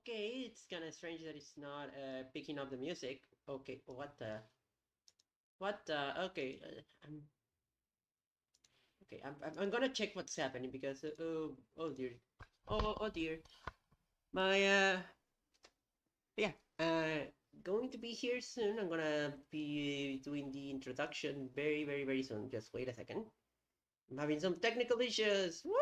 Okay, it's kind of strange that it's not picking up the music. Okay, what the? What the? Okay, I'm gonna check what's happening because oh dear, oh dear, my yeah going to be here soon. I'm gonna be doing the introduction very soon. Just wait a second. I'm having some technical issues. Woo!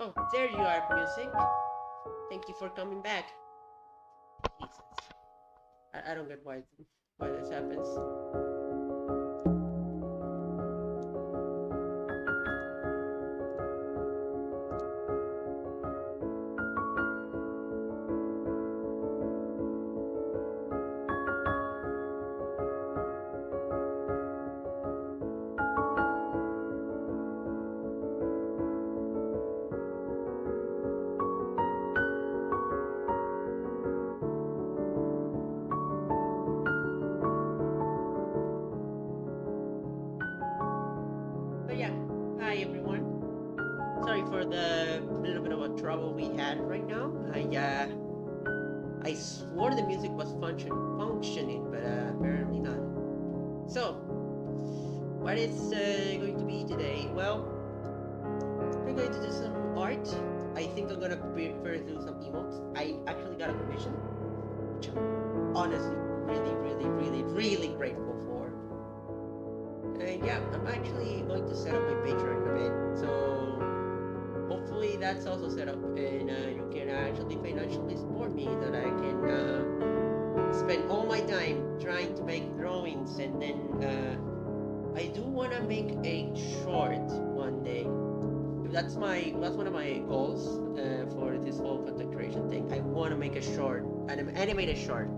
Oh, there you are, music. Thank you for coming back. Jesus. I don't get why this happens. But yeah, hi everyone. Sorry for the little bit of a trouble we had right now. I swore the music was functioning, but apparently not. So, what is going to be today? Well, we're going to do some art. I think I'm gonna first do some emotes. I actually got a commission, which I'm honestly really grateful for. And yeah, I'm actually going to set up my Patreon in a bit. So hopefully that's also set up and you can actually financially support me that I can spend all my time trying to make drawings and then I do want to make a short one day. That's one of my goals for this whole content creation thing. I want to make a short, an animated short,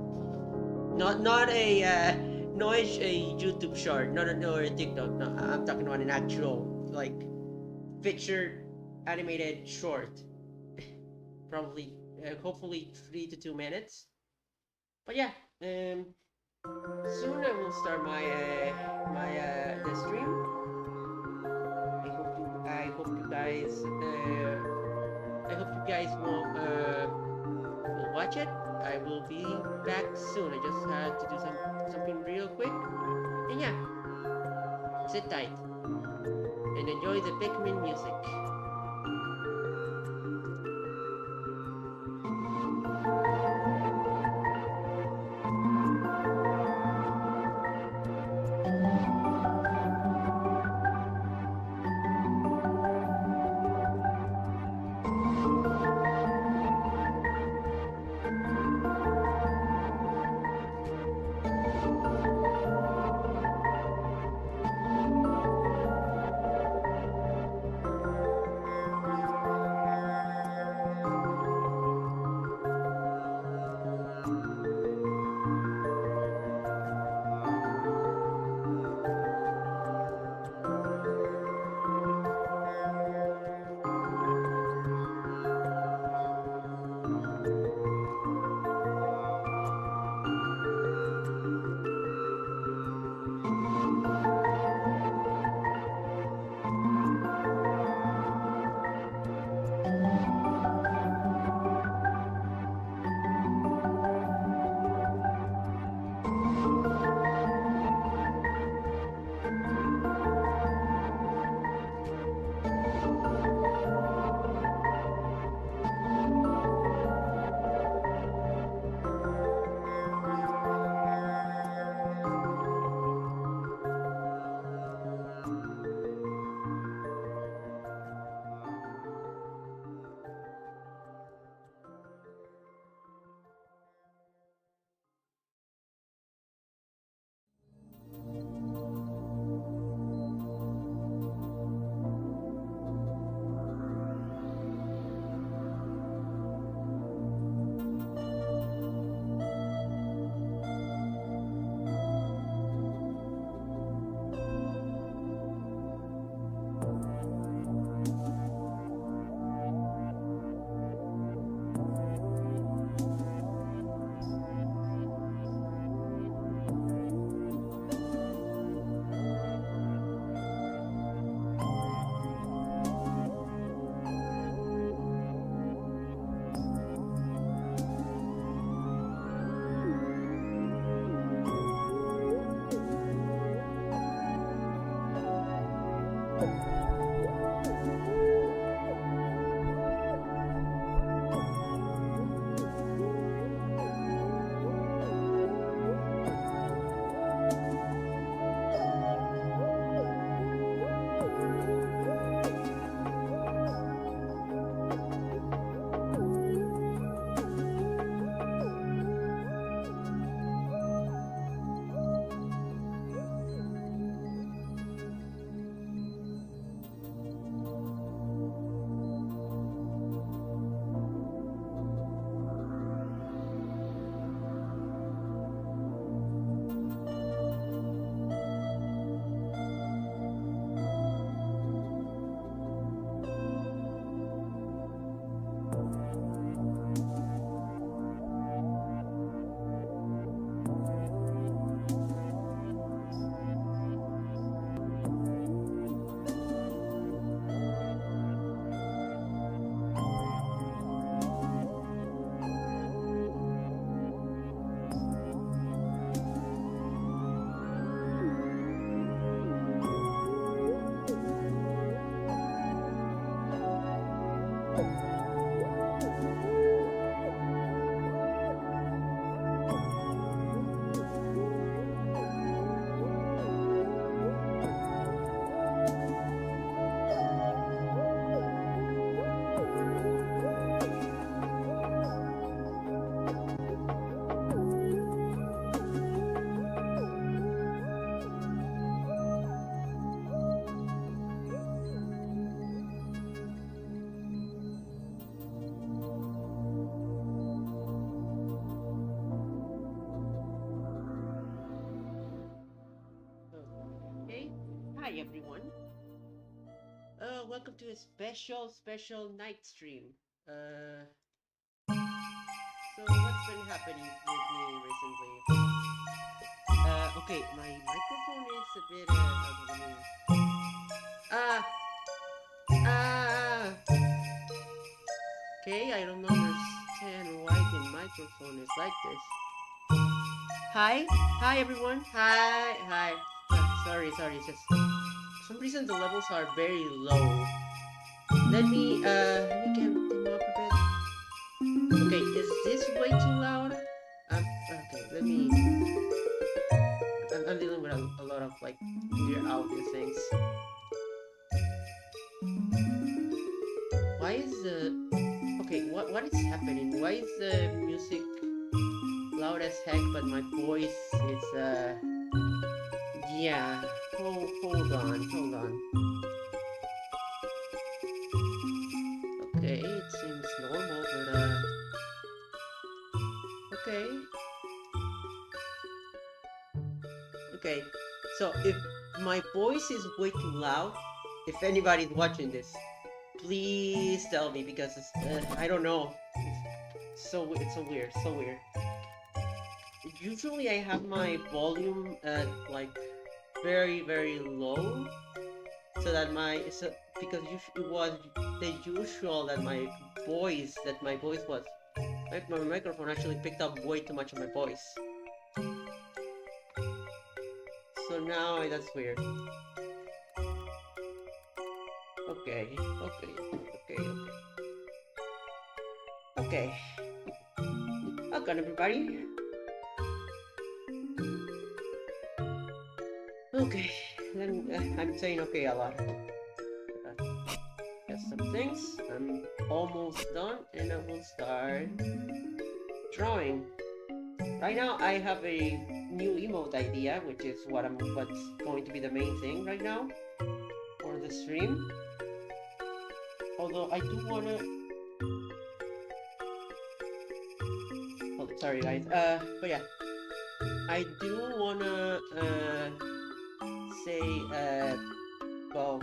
not a YouTube short, not a TikTok. No, I'm talking about an actual like featured animated short. Probably, hopefully 3 to 2 minutes. But yeah, soon I will start the stream. I hope you guys will watch it. I will be back soon. I just had to do something real quick. And yeah, sit tight and enjoy the Pikmin music. welcome to a special night stream. Uh, so what's been happening with me recently? Okay, my microphone is a bit. Okay, let me. Ah, ah. Okay, I don't understand why the microphone is like this. Hi everyone. Hi. Sorry. It's just for some reason the levels are very low. Let me get them up a bit. Okay, is this way too loud? Okay, let me. I'm dealing with a lot of like weird audio things. Why is the okay? What is happening? Why is the music loud as heck, but my voice is yeah. Hold on. Okay, it seems normal, but okay. Okay, so if my voice is way too loud, if anybody's watching this, please tell me because I don't know. It's so weird. Usually I have my volume at like very low, so that because it was the usual that my voice was my microphone actually picked up way too much of my voice. So now that's weird. Okay. Welcome everybody. Okay, then I'm saying okay a lot. Just some things. I'm almost done, and I will start drawing. Right now, I have a new emote idea, which is what's going to be the main thing right now for the stream. Although I do wanna. Oh, sorry guys. But yeah, I do wanna say well,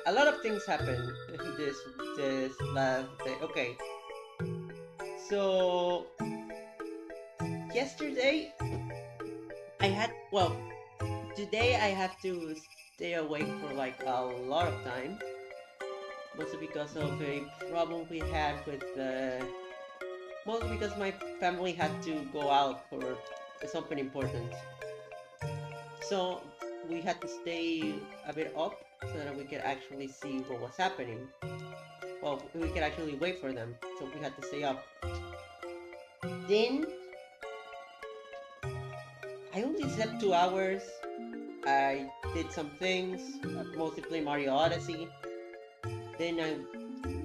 a lot of things happened this last day. Okay, so yesterday today I had to stay awake for like a lot of time, mostly because of a problem we had with mostly because my family had to go out for something important. So we had to stay a bit up so that we could actually see what was happening. Well, we could actually wait for them, so we had to stay up. Then I only slept 2 hours. I did some things, mostly play Mario Odyssey. Then I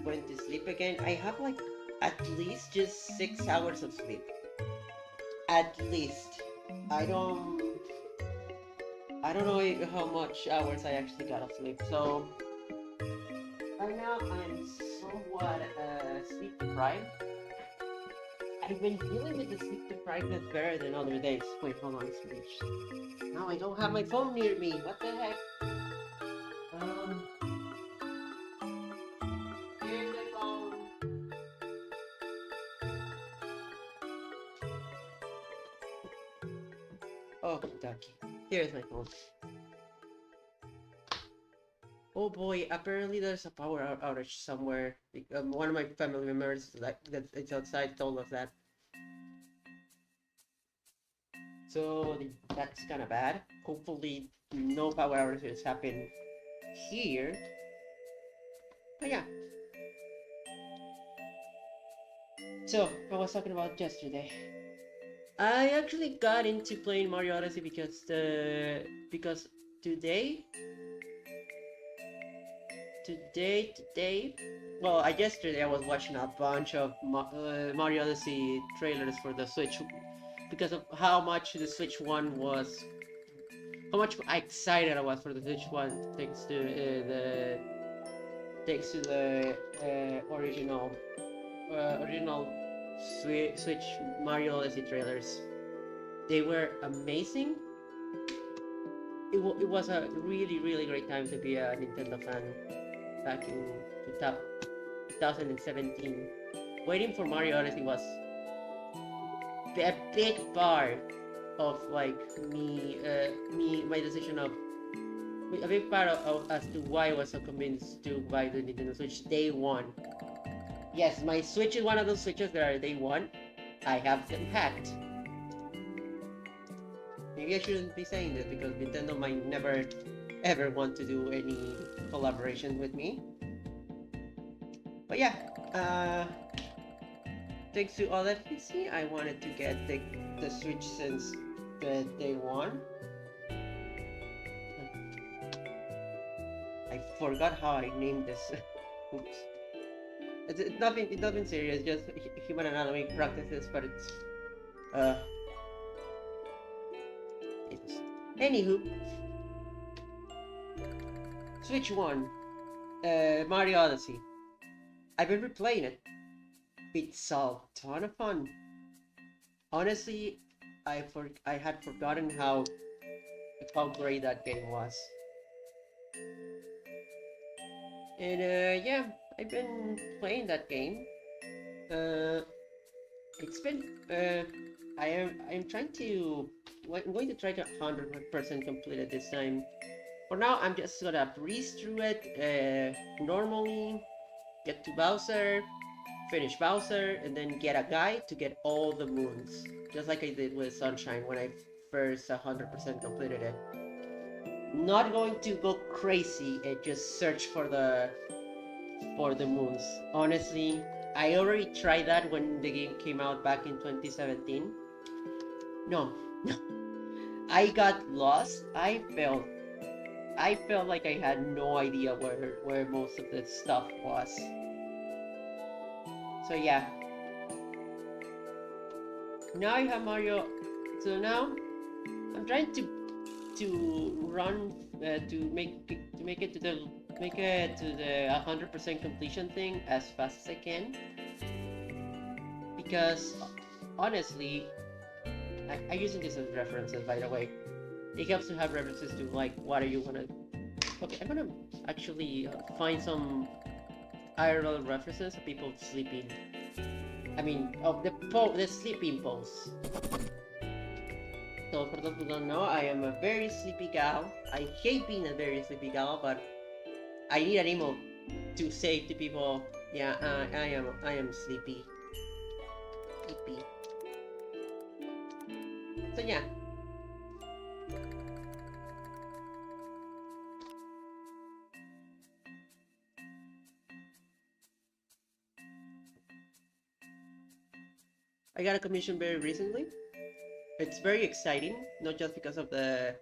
went to sleep again. I have like at least just 6 hours of sleep. At least. I don't I don't know how much hours I actually got of sleep. So right now I'm somewhat sleep deprived. I've been dealing with the sleep deprivedness better than other days. Wait, hold on, speech. Now I don't have my phone near me. What the heck? Here's my phone. Oh, ducky. Here's my phone. Oh boy, apparently there's a power outage somewhere. One of my family members, like that, it's outside, told us that. So that's kind of bad. Hopefully, no power outages happen here. But yeah. So I was talking about yesterday. I actually got into playing Mario Odyssey because today. Well, yesterday I was watching a bunch of Mario Odyssey trailers for the Switch because of how much the Switch One was, how much excited I was for the Switch One thanks to the original Switch Mario Odyssey trailers. They were amazing. It was a really great time to be a Nintendo fan. back in 2017. Waiting for Mario Odyssey was a big part of like my decision of a big part of as to why I was so convinced to buy the Nintendo Switch day one. Yes, my Switch is one of those switches that are day one. I have them hacked. Maybe I shouldn't be saying this because Nintendo might never ever want to do any collaboration with me. But yeah, thanks to all that PC, I wanted to get the Switch since the day one. I forgot how I named this. Oops. It's nothing serious, just human anatomy practices, but uh it's anywho. Switch one, Mario Odyssey. I've been replaying it. It's a ton of fun. Honestly, I had forgotten how great that game was. And yeah, I've been playing that game. Uh, it's been I'm trying to I'm going to try to 100% complete it this time. For now, I'm just gonna breeze through it normally, get to Bowser, finish Bowser, and then get a guide to get all the moons, just like I did with Sunshine when I first 100% completed it. Not going to go crazy and just search for the moons. Honestly, I already tried that when the game came out back in 2017. No, no. I got lost. I felt like I had no idea where most of the stuff was. So yeah. Now I have Mario. So now I'm trying to run to make it to the 100% completion thing as fast as I can, because honestly, I'm using this as references, by the way. It helps to have references to like what do you want to. Okay, I'm gonna actually find some IRL references of people sleeping. I mean, of the sleeping pose. So for those who don't know, I am a very sleepy gal. I hate being a very sleepy gal, but I need an emote to say to people, yeah, I am sleepy. Sleepy. So yeah. I got a commission very recently. It's very exciting, not just because of the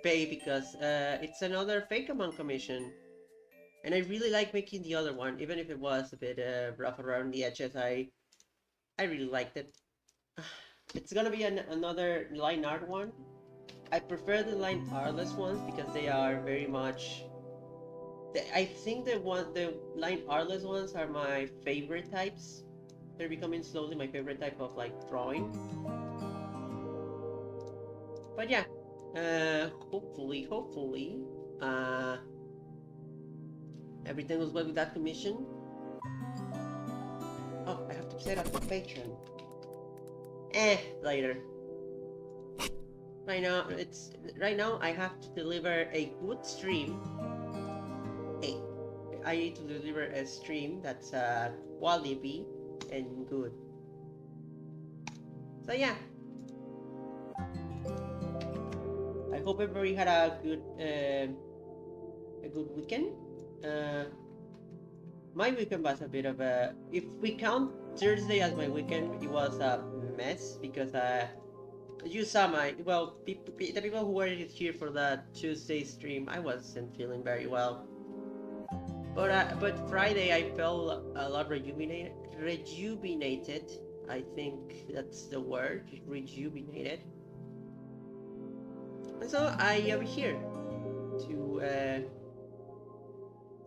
pay, because it's another fake amount commission, and I really like making the other one, even if it was a bit rough around the edges. I really liked it. It's gonna be another line art one. I prefer the line artless ones because they are very much. I think the line artless ones are my favorite types. They're becoming slowly my favorite type of like drawing. But yeah, hopefully, uh, everything was well with that commission. Oh, I have to set up the Patreon. Later. Right now. I have to deliver a good stream. Hey, I need to deliver a stream that's quality and good. So yeah, I hope everybody had a good weekend. My weekend was a bit of a. If we count Thursday as my weekend, it was a mess because you saw the people who were here for that Tuesday stream. I wasn't feeling very well, but Friday I felt a lot rejuvenated. Rejuvenated, I think that's the word. Rejuvenated. And so to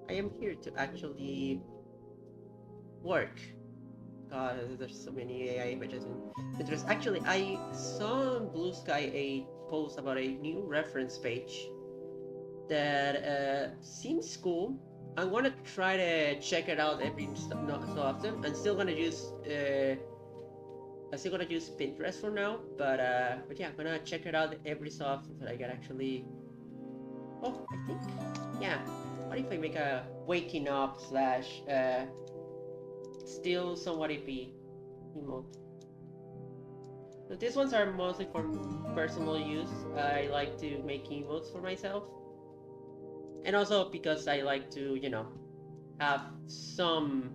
I am here to actually work. God, there's so many AI images in Pinterest. Actually, I saw on Blue Sky a post about a new reference page that seems cool. I'm gonna try to check it out every so often. I'm still gonna use Pinterest for now, but yeah, I'm gonna check it out every so often so that I can actually. Oh, I think yeah. What if I make a waking up slash still somewhat iffy emote? So these ones are mostly for personal use. I like to make emotes for myself, and also because I like to, have some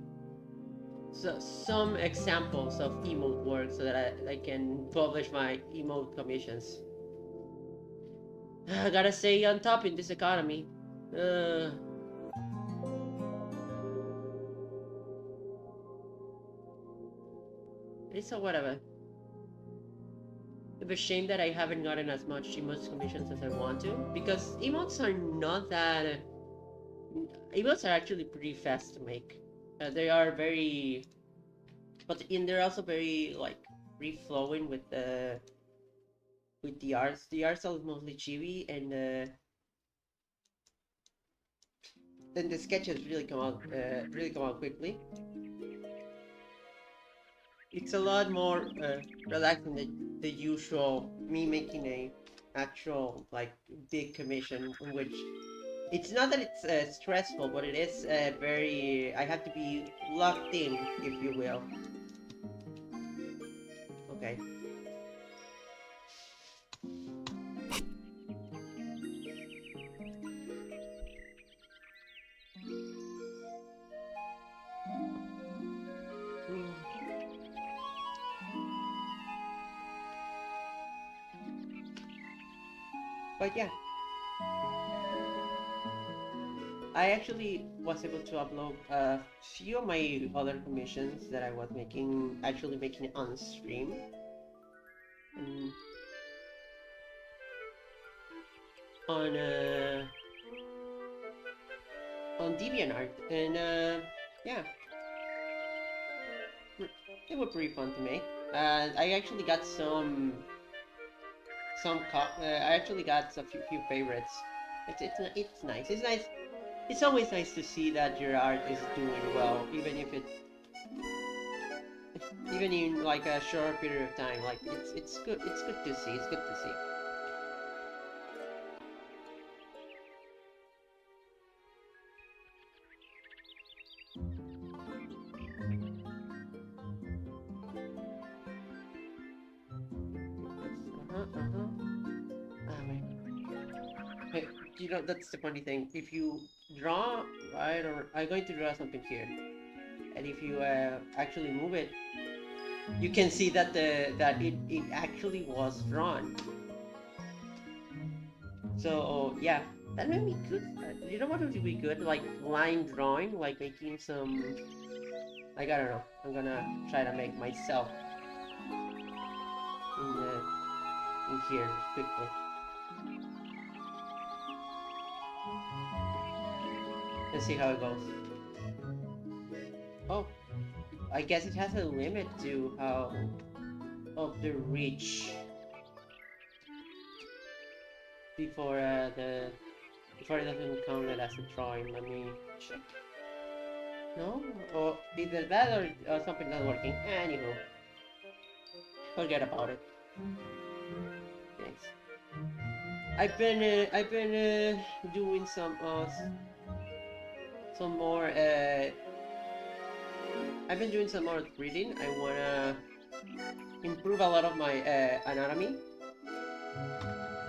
examples of emote work so that I can publish my emote commissions. I gotta stay on top in this economy. Uh, it's a whatever. It's a shame that I haven't gotten as much emotes commissions as I want to, because emotes are not that. Emotes are actually pretty fast to make. They are very, but they're also very like free flowing with the arts. The arts are mostly chibi, and the sketches really come out quickly. It's a lot more relaxing than the usual me making a actual like big commission, in which it's not that it's stressful, but it is very. I have to be locked in, if you will. Okay. Mm. But yeah, I actually was able to upload a few of my other commissions that I was actually making on stream. Um, on DeviantArt, and yeah, they were pretty fun to make. I actually got I actually got a few favorites. It's nice. It's nice. It's always nice to see that your art is doing well, even in like a short period of time. Like it's good. It's good to see. It's good to see. Wait. Hey, that's the funny thing. If you draw, right, or I'm going to draw something here, and if you actually move it, you can see that it actually was drawn. So yeah, that made me good. You know what would be good? Like line drawing, like making some. Like I don't know. I'm gonna try to make myself in here quickly. Let's see how it goes. Oh, I guess it has a limit to how of the reach before before it doesn't count it as a drawing. Let me check. No, or either that or something not working. Anywho, forget about it. Thanks. I've been doing some more I've been doing some more reading. I wanna improve a lot of my anatomy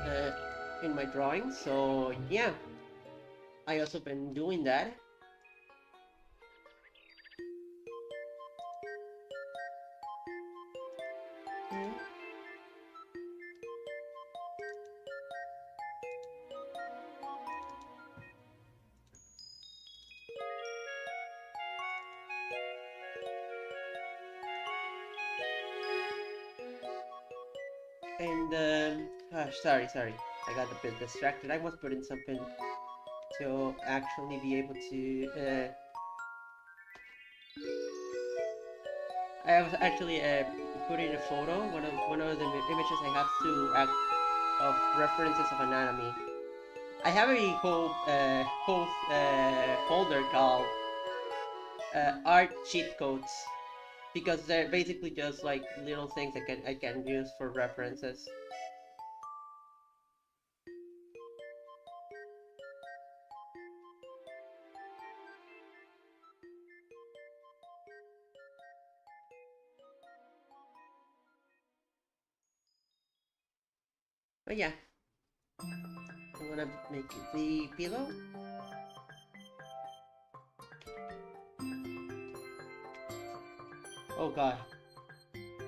uh, in my drawing. So yeah, I also been doing that. Mm. And gosh, sorry, I got a bit distracted. I was putting something to actually be able to. I was actually putting a photo, one of the images I have to act of references of anatomy. I have a whole folder called art cheat codes because they're basically just like little things I can use for references. But yeah, I'm gonna make the pillow. Oh god.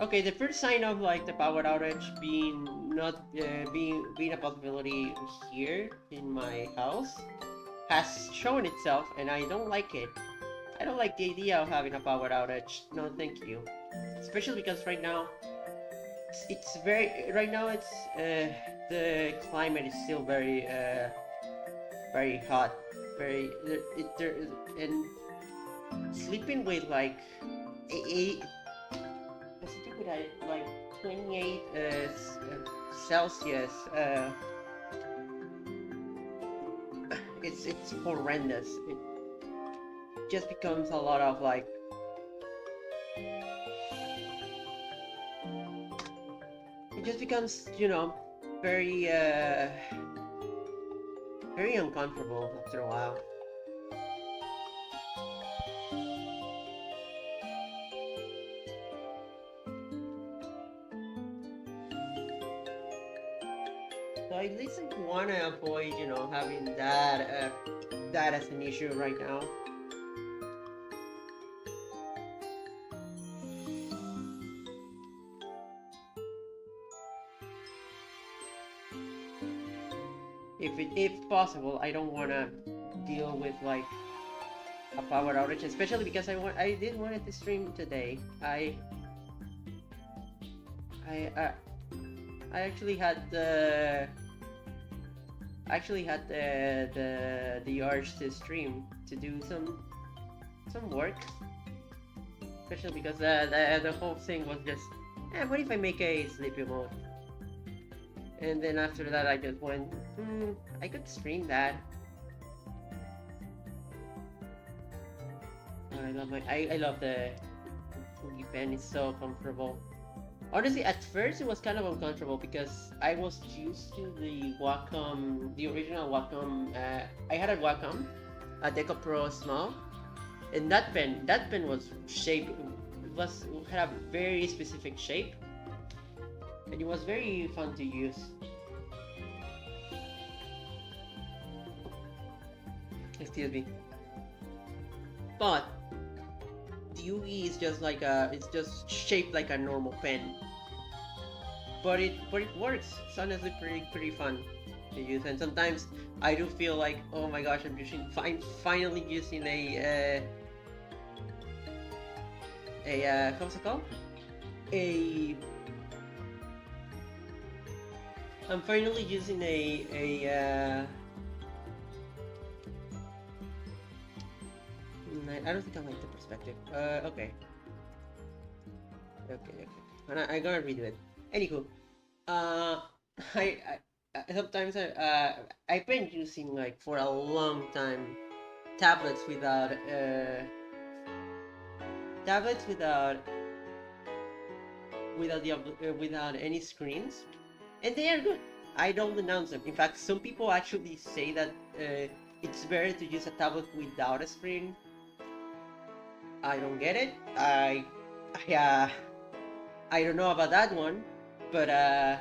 Okay, the first sign of like the power outage being not being a possibility here in my house has shown itself, and I don't like it. I don't like the idea of having a power outage. No, thank you. Especially because right now it's very right now it's the climate is still very hot, very there and sleeping with like eight sleeping with like 28 Celsius it's horrendous. It just becomes a lot of like it just becomes very very uncomfortable after a while. So at least I want to avoid, having that as an issue right now. If possible, I don't want to deal with like a power outage, especially because I did want it to stream today. I uh, I actually had the urge to stream to do some work, especially because the whole thing was just, what if I make a sleepy mode? And then after that, I just went, I could stream that. I love the Fugi pen. It's so comfortable. Honestly, at first it was kind of uncomfortable because I was used to the Wacom, the original Wacom. I had a Wacom, a Deco Pro Small, and that pen was shaped. It had a very specific shape, and it was very fun to use. Excuse me. But the Yugi is just like it's just shaped like a normal pen. But it works. It's honestly pretty fun to use, and sometimes I do feel like, oh my gosh, I'm finally using a how's it called? A I'm finally using I don't think I like the perspective. Okay. Okay. I'm gonna redo it. Anywho, uh, sometimes I've been using like for a long time tablets tablets without any screens, and they are good. I don't denounce them. In fact, some people actually say that it's better to use a tablet without a screen. I don't get it. I don't know about that one, but I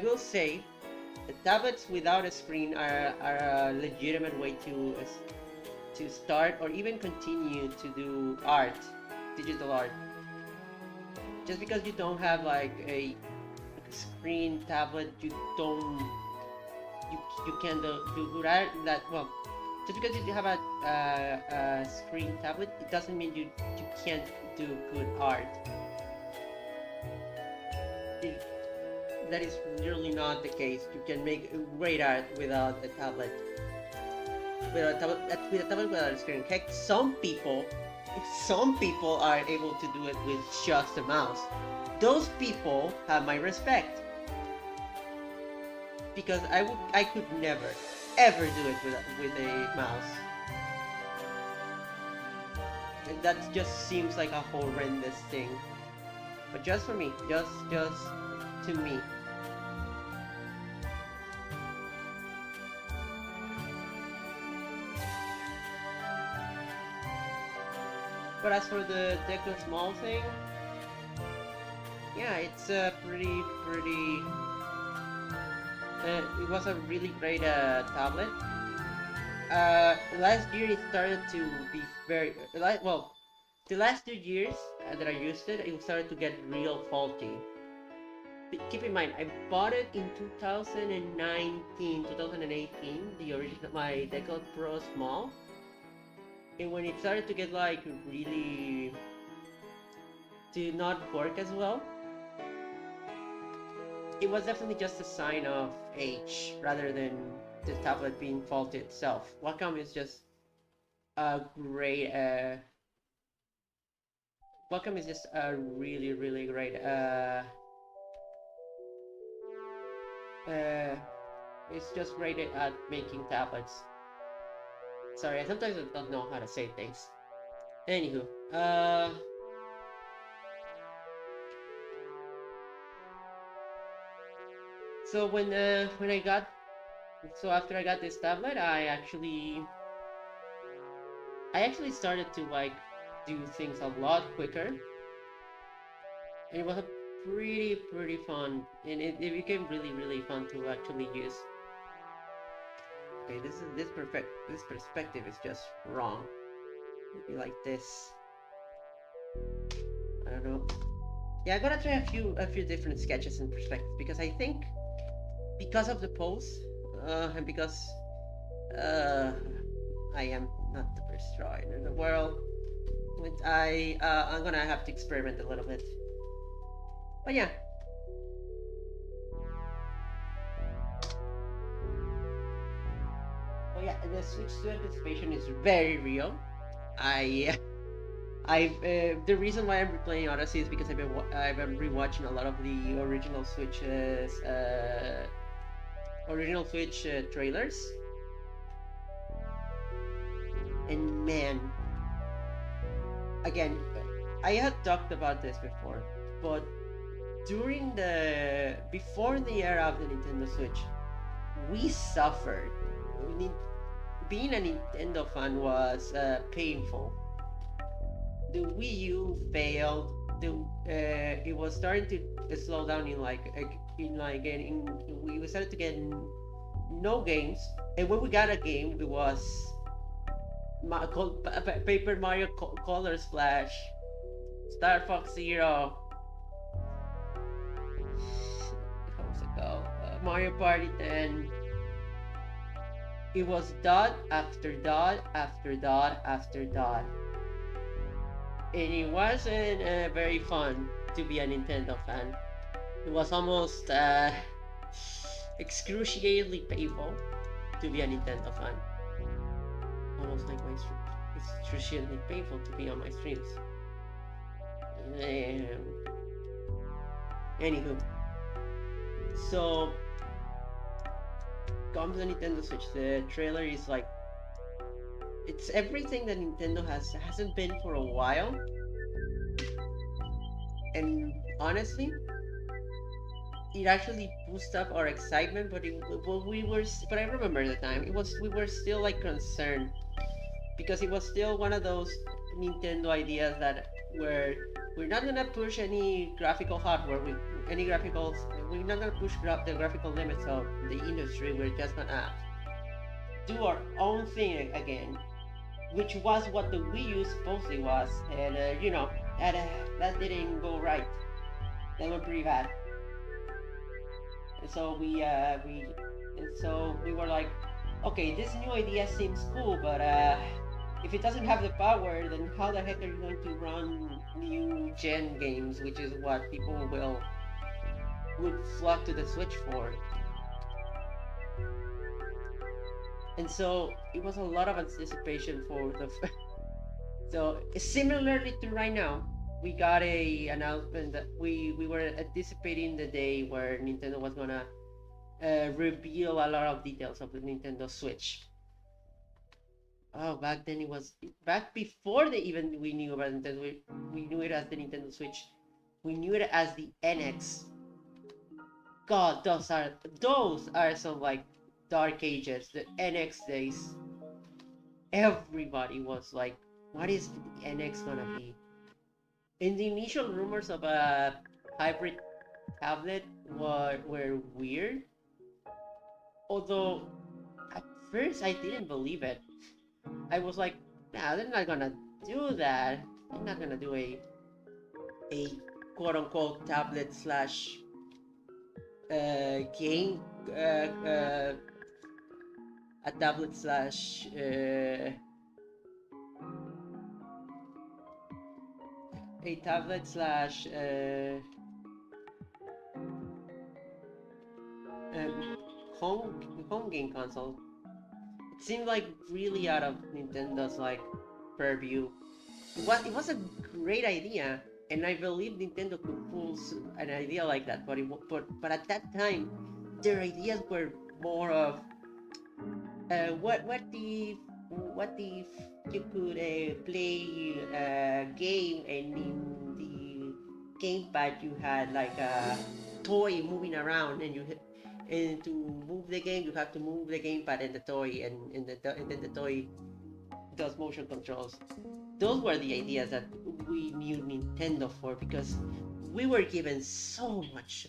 will say the tablets without a screen are a legitimate way to start or even continue to do art, digital art. Just because you don't have like a screen tablet, you can't do that well. Just because you have a screen tablet, it doesn't mean you can't do good art. That is really not the case. You can make great art without a tablet. With a tablet without a screen. Heck, some people are able to do it with just a mouse. Those people have my respect. because I could never ever do it with a mouse. And that just seems like a horrendous thing. But just for me, just to me. But as for the Deco Small thing, yeah, it's a pretty. It was a really great tablet. Last year it started to be very well. The last 2 years that I used it, it started to get real faulty. Keep in mind, I bought it in 2019, 2018, the original my Deco Pro Small, and when it started to get like really to not work as well, it was definitely just a sign of age rather than the tablet being faulty itself. Wacom is just a great Wacom is just a really great uh it's just great at making tablets. Sorry, I sometimes don't know how to say things. Anywho, so when I got so after I got this tablet, I actually started to like do things a lot quicker, and it was a pretty fun, and it became really fun to actually use. Okay, this perspective is just wrong. Maybe like this. I don't know. Yeah, I'm gonna try a few different sketches and perspectives because I think because of the pose, and because uh, I am not the best drawing in the world, I'm gonna have to experiment a little bit. But yeah. Oh yeah, the switch to anticipation is very real. I the reason why I'm replaying Odyssey is because I've been rewatching a lot of the original Switch trailers, and man, again, I had talked about this before, but before the era of the Nintendo Switch, we suffered. Being a Nintendo fan was painful. The Wii U failed. It was starting to slow down in we started to get no games, and when we got a game, it was called Paper Mario Color Splash, Star Fox Zero. How was it called? Mario Party 10. It was dot after dot after dot after dot, and it wasn't very fun to be a Nintendo fan. It was almost excruciatingly painful to be a Nintendo fan. Almost like my stream. It's excruciatingly painful to be on my streams. Anywho, so comes the Nintendo Switch. The trailer is like it's everything that Nintendo hasn't been for a while, and honestly, it actually boosted up our excitement. But I remember the time we were still like concerned because it was still one of those Nintendo ideas that where we're not gonna push any graphical hardware with any graphical. We're not gonna push the graphical limits of the industry. We're just gonna do our own thing again, which was what the Wii U supposedly was, and that didn't go right. That went pretty bad. And so we were like, okay, this new idea seems cool, but if it doesn't have the power, then how the heck are you going to run new gen games, which is what people would flock to the Switch for? And so it was a lot of anticipation for the. So similarly to right now, we got a announcement that we were anticipating the day where Nintendo was gonna reveal a lot of details of the Nintendo Switch. Oh, back then it was back before they even we knew about Nintendo. We knew it as the Nintendo Switch. We knew it as the NX. God, those are some like dark ages. The NX days. Everybody was like, "What is the NX gonna be?" And the initial rumors of a hybrid tablet were weird. Although at first I didn't believe it. I was like, nah, they're not gonna do that. They're not gonna do a quote unquote tablet slash game a tablet slash a tablet slash um, home game console. It seemed like really out of Nintendo's like purview. It was a great idea, and I believe Nintendo could pull an idea like that. But at that time, their ideas were more of what if you could play a game and in the gamepad you had like a toy moving around and to move the game you have to move the gamepad and the toy and then the toy does motion controls. Those were the ideas that we knew Nintendo for because we were given so much.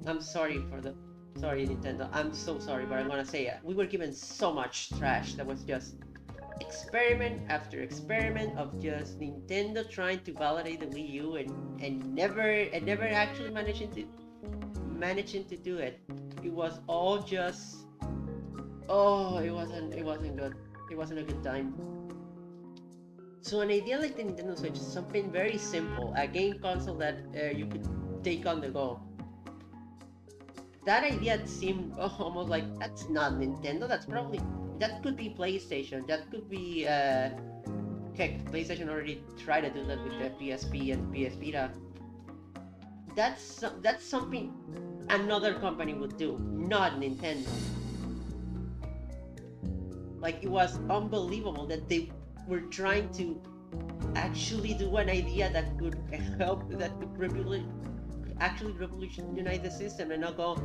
I'm sorry for the, sorry Nintendo. I'm so sorry, but I'm gonna say it. We were given so much trash that was just experiment after experiment of just Nintendo trying to validate the Wii U and never actually managing to do it. It was all just, oh, it wasn't good. It wasn't a good time. So an idea like the Nintendo Switch is something very simple, a game console that you could take on the go. That idea seemed almost like that's not Nintendo. That could be PlayStation. That could be heck, PlayStation already tried to do that with the PSP and PS Vita. That's something another company would do, not Nintendo. Like it was unbelievable that they were trying to actually do an idea that could help, that could actually revolutionize the system and not go,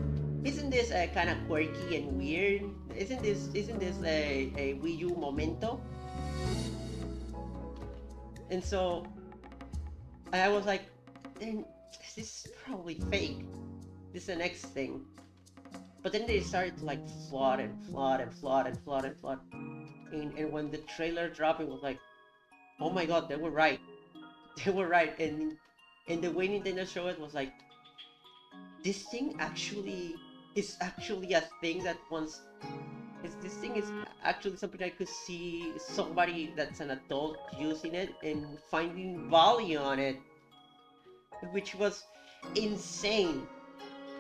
isn't this kind of quirky and weird? Isn't this a Wii U momento? And so I was like, then this is probably fake. This is the next thing. But then they started to like flood and flood and flood and flood and flood. And when the trailer dropped, it was like, oh my god, they were right. They were right. And the way Nintendo showed it was like, this thing actually is actually a thing that once this thing is actually something I could see somebody that's an adult using it and finding value on it, which was insane.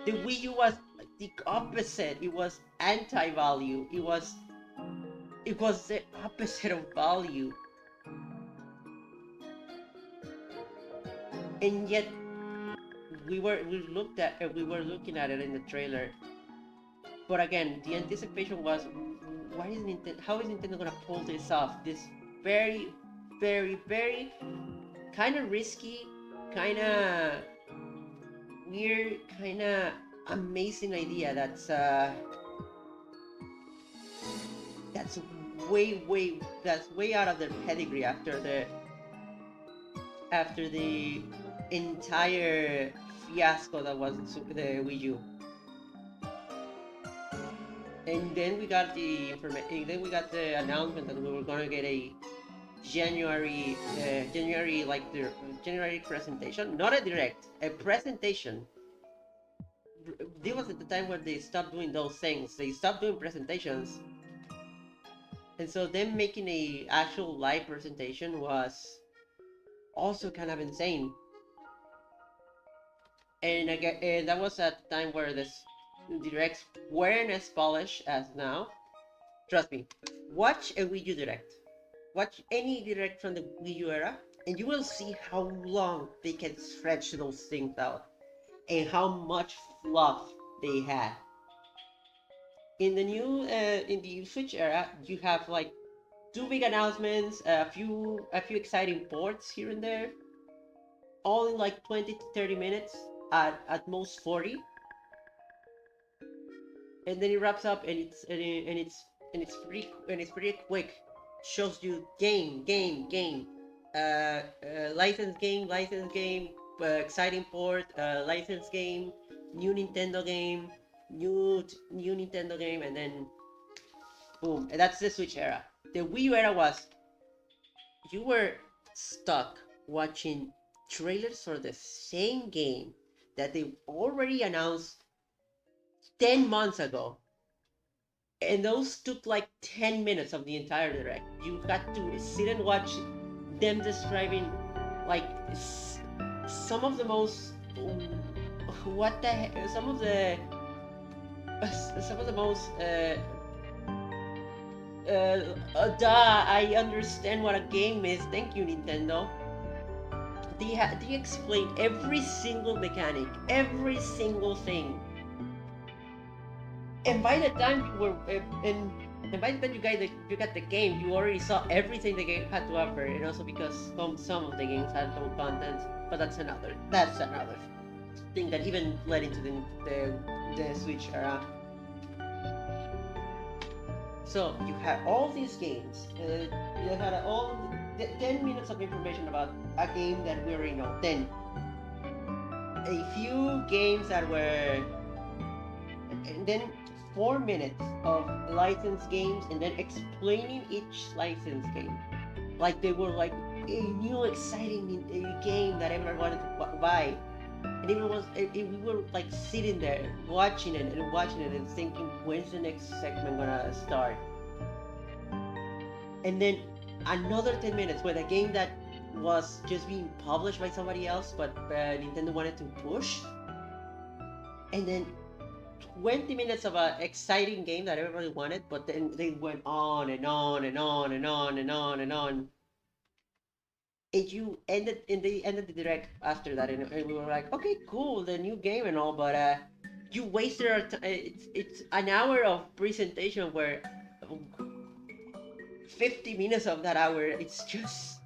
The Wii U was the opposite. It was anti-value. It was the opposite of value. And yet we were looking at it in the trailer. But again, the anticipation was, how is Nintendo gonna pull this off? This very, very, very kind of risky, kind of weird, kind of amazing idea that's way out of their pedigree after the entire fiasco that was the Wii U. And then we got the information. Then we got the announcement that we were gonna get a January like the January presentation, not a direct, a presentation. This was at the time when they stopped doing those things. They stopped doing presentations, and so them making a actual live presentation was also kind of insane. And again, and that was at the time where the directs weren't as polished as now. Trust me, watch a Wii U direct. Watch any direct from the Wii U era, and you will see how long they can stretch those things out. and how much fluff they had. In the new in the Switch era, you have like two big announcements, a few exciting ports here and there, all in like 20 to 30 minutes, at most 40, and then it wraps up, and it's pretty quick. Shows you game, license game, exciting port, license game, new Nintendo game, new Nintendo game, and then boom, and that's the Switch era. The Wii U era was, you were stuck watching trailers for the same game that they already announced 10 months ago, and those took like 10 minutes of the entire direct. You got to sit and watch them describing like some of the most, what the heck, some of the most I understand what a game is, thank you Nintendo. They explain every single mechanic, every single thing, and by the time you were and by the time you got the game, you already saw everything the game had to offer, and also because some of the games had no content. But that's another thing that even led into the Switch era. So you had all these games. You had all the 10 minutes of information about a game that we already know. Then a few games that were, and then 4 minutes of licensed games, and then explaining each licensed game, like they were like a new exciting game that everyone wanted to buy. And we were like sitting there watching it and thinking, when's the next segment gonna start? And then another 10 minutes with a game that was just being published by somebody else, but Nintendo wanted to push. And then 20 minutes of an exciting game that everybody wanted, but then they went on and on and on and on and on and on. And they ended the direct after that, and we were like, okay, cool, the new game and all, but you wasted our time. It's an hour of presentation where 50 minutes of that hour, it's just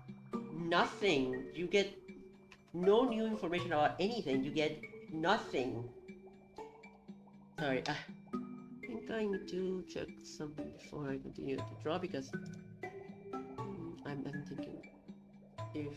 nothing. You get no new information about anything. You get nothing. Sorry, I think I need to check something before I continue to draw, because I'm thinking if...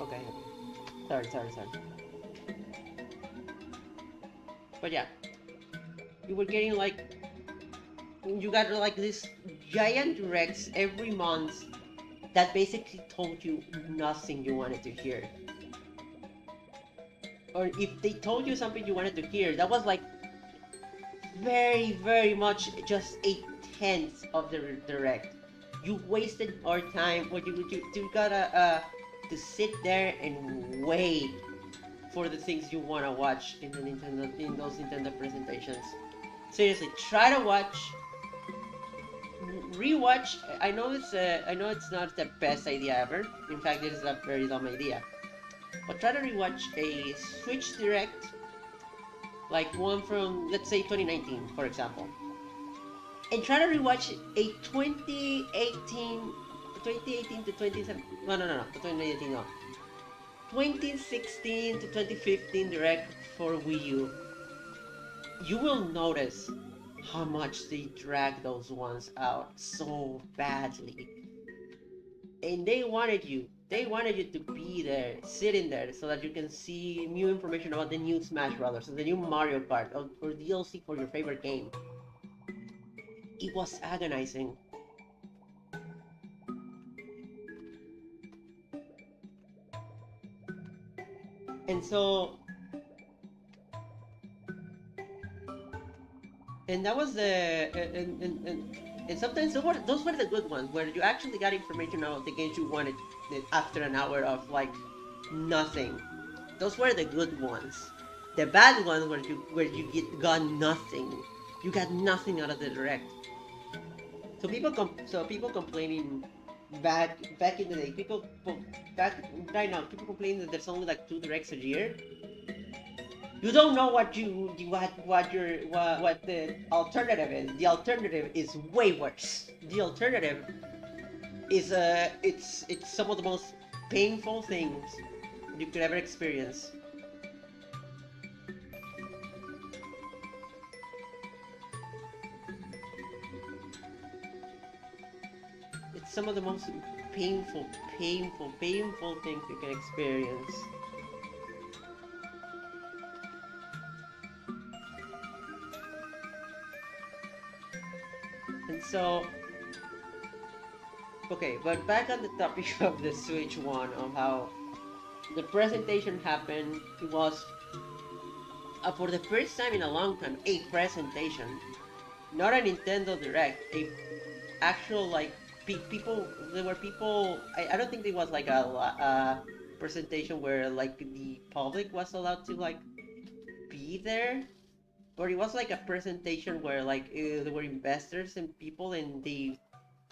Okay. Sorry. But yeah, you were getting like, you got like this giant directs every month that basically told you nothing you wanted to hear. Or if they told you something you wanted to hear, that was like very, very much just a tenth of the direct. You wasted our time. What you gotta to sit there and wait for the things you wanna watch in those Nintendo presentations. Seriously, try to rewatch. I know it's not the best idea ever. In fact, it is a very dumb idea. But try to rewatch a Switch Direct, like one from, let's say, 2019, for example, and try to rewatch a 2018 to 2017. No, 2018 no. 2016 to 2015 Direct for Wii U. You will notice how much they drag those ones out so badly. And they wanted you to be there, sitting there, so that you can see new information about the new Smash Brothers, or the new Mario Kart, or DLC for your favorite game. It was agonizing. And so... And that was the... And sometimes those were the good ones, where you actually got information about the games you wanted after an hour of, like, nothing. Those were the good ones. The bad ones where got nothing. You got nothing out of the direct. So people complaining back in the day. Back right now. People complaining that there's only like two directs a year. You don't know what the alternative is. The alternative is way worse. The alternative is it's some of the most painful things you could ever experience. It's some of the most painful things you can experience. And so, okay, but back on the topic of the Switch one, of how the presentation happened, it was for the first time in a long time a presentation, not a Nintendo Direct, a actual like people. There were people. I don't think there was like a presentation where like the public was allowed to like be there, but it was like a presentation where like there were investors and people and they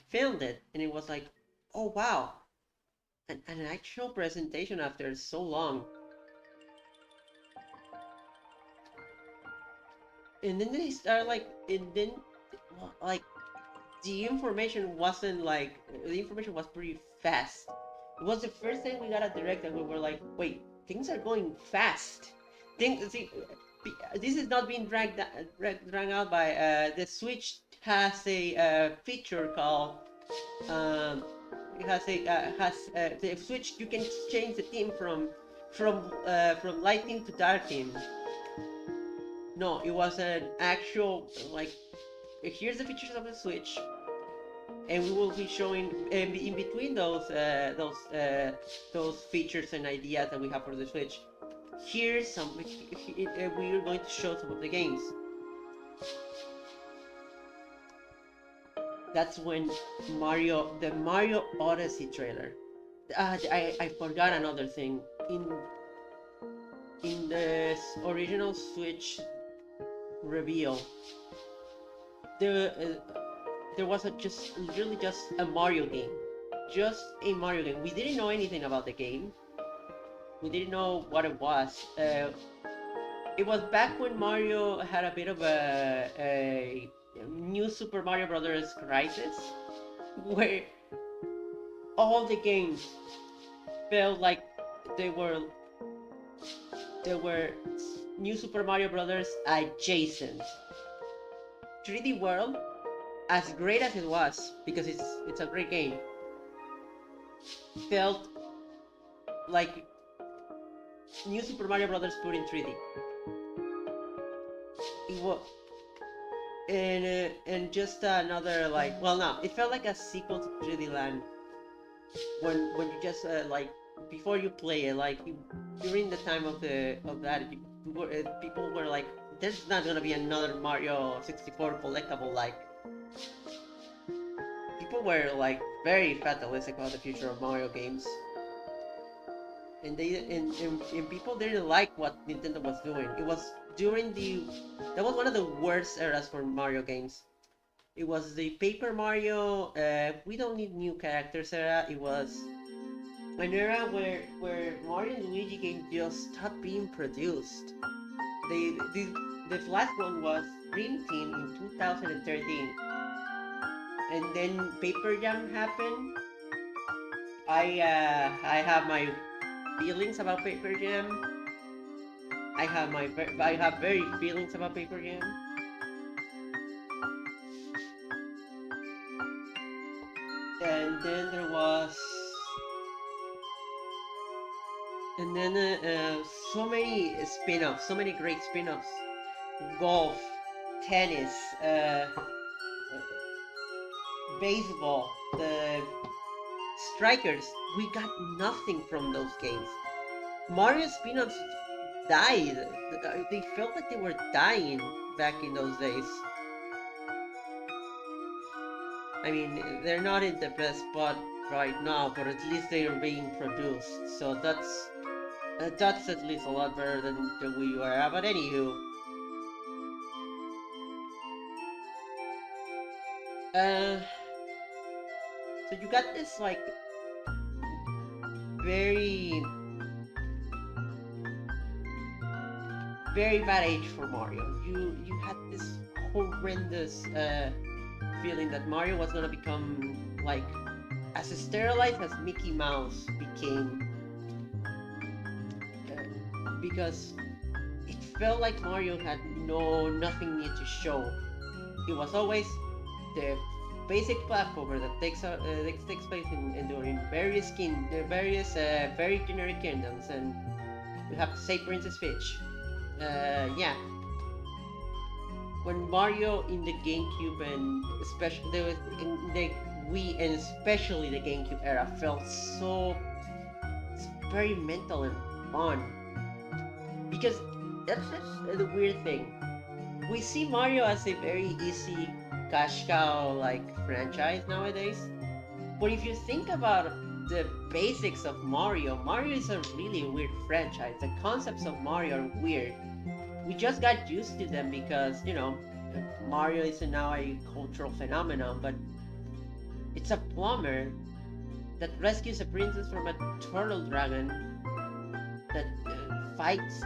filmed it, and it was like, oh wow, an actual presentation after so long. And then they start like, and then like the information wasn't like, the information was pretty fast. It was the first time we got a direct and we were like, wait, things are going fast. See, this is not being dragged out by the Switch has a feature called um, it has the Switch. You can change the theme from light theme to dark theme. No, it was an actual like. Here's the features of the Switch, and we will be showing in between those features and ideas that we have for the Switch. Here's some. We are going to show some of the games. That's when the Mario Odyssey trailer. I forgot another thing. In the original Switch reveal, there was just literally just a Mario game, just a Mario game. We didn't know anything about the game. We didn't know what it was. It was back when Mario had a bit of a new Super Mario Brothers crisis, where all the games felt like they were New Super Mario Brothers adjacent. 3D World, as great as it was, because it's a great game, felt like New Super Mario Brothers put in 3D. It was, and just another like, well, no, it felt like a sequel to 3D Land. When you just like before you play it, like during the time of that, people were like, there's not gonna be another Mario 64 collectible. Like, people were like very fatalistic about the future of Mario games, and people didn't like what Nintendo was doing. It was during that was one of the worst eras for Mario games. It was the Paper Mario, we don't need new characters era. It was an era where Mario and Luigi games just stopped being produced. The last one was Dream Team in 2013, and then Paper Jam happened. I have my feelings about Paper Jam. I have very feelings about Paper Jam. And then there was, and then so many spin-offs, so many great spin-offs. Golf, tennis, baseball, the strikers. We got nothing from those games. Mario spin-offs died. They felt like they were dying back in those days. I mean, they're not in the best spot right now, but at least they are being produced. So that's That's at least a lot better than the Wii U era. But anywho, uh, so you got this like very very bad age for Mario. You had this horrendous feeling that Mario was gonna become like as sterilized as Mickey Mouse became, because it felt like Mario had nothing new to show. It was always the basic platformer that takes place during various very generic kingdoms, and you have to say Princess Peach. Yeah, when Mario in the GameCube and especially in the Wii and especially the GameCube era felt so experimental and fun, because that's just the weird thing. We see Mario as a very easy cash cow like franchise nowadays, but if you think about the basics of Mario, Mario is a really weird franchise. The concepts of Mario are weird. We just got used to them because, Mario is now a cultural phenomenon, but it's a plumber that rescues a princess from a turtle dragon that fights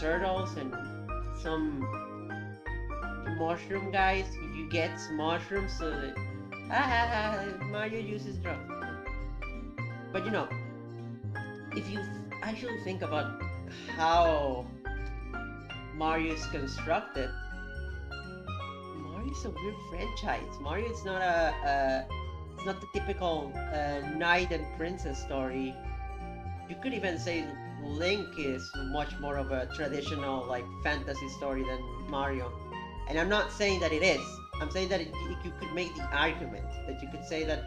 turtles and some mushroom guys. You get mushrooms so that Mario uses drugs. But if you actually think about how Mario is constructed, Mario is a weird franchise. Mario is not it's not the typical knight and princess story. You could even say Link is much more of a traditional like fantasy story than Mario. And I'm not saying that it is. I'm saying that you could make the argument that you could say that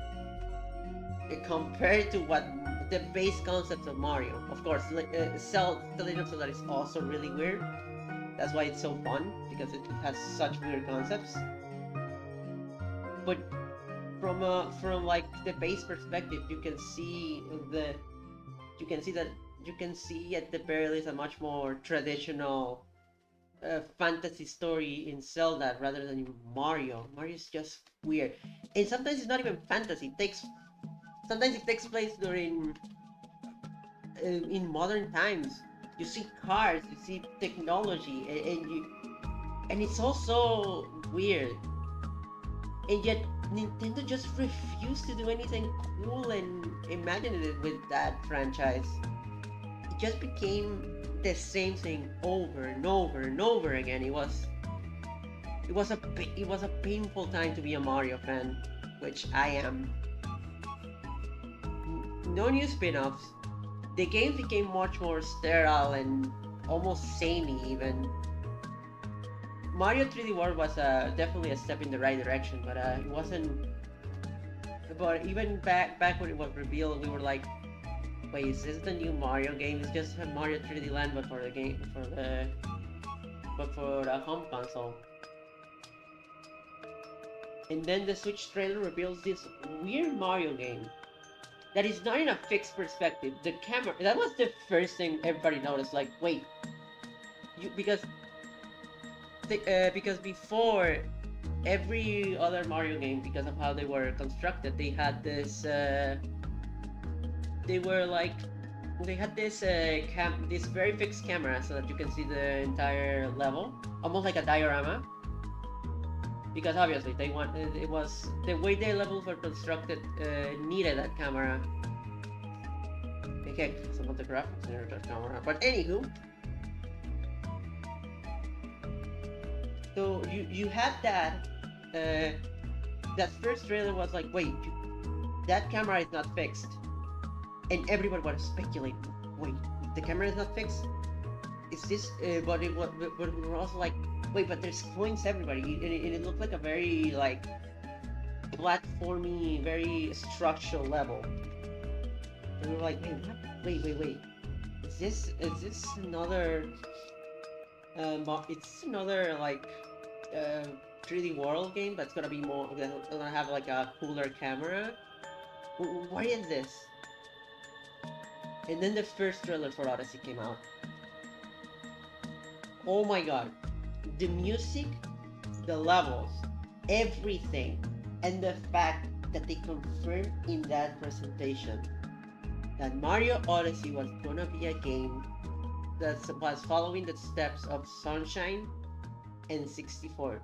compared to what the base concept of Mario, of course, The Legend of Zelda is also really weird. That's why it's so fun, because it has such weird concepts. But from like the base perspective, you can see that you can see at the very least a much more traditional fantasy story in Zelda rather than in Mario. Mario is just weird, and sometimes it's not even fantasy. Sometimes it takes place during in modern times. You see cars, you see technology, and it's also weird. And yet Nintendo just refused to do anything cool and imaginative with that franchise. It just became the same thing over and over and over again. It was a painful time to be a Mario fan, which I am. No new spin-offs. The games became much more sterile and almost samey even. Mario 3D World was definitely a step in the right direction, but it wasn't. But even back when it was revealed, we were like, "Wait, is this the new Mario game? It's just a Mario 3D Land, but for the home console." And then the Switch trailer reveals this weird Mario game that is not in a fixed perspective. The camera, that was the first thing everybody noticed. Like, wait, because before every other Mario game, because of how they were constructed, they had this. They were like, they had this this very fixed camera so that you can see the entire level, almost like a diorama. Because obviously it was the way their levels were constructed needed that camera. Okay, some of the graphics needed that camera. But anywho, so you had that. That first trailer was like, wait, that camera is not fixed, and everybody was speculating. Wait, the camera is not fixed. Is this? But we were also like, wait, but there's coins everybody, and it looked like a very like platformy, very structural level. And we were like, wait, what? Wait. Is this another? It's another like 3D World game that's gonna be more. That's gonna have like a cooler camera. What is this? And then the first trailer for Odyssey came out. Oh my god. The music, the levels, everything, and the fact that they confirmed in that presentation that Mario Odyssey was gonna be a game that was following the steps of Sunshine and 64.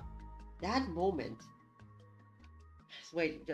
That moment. Just wait.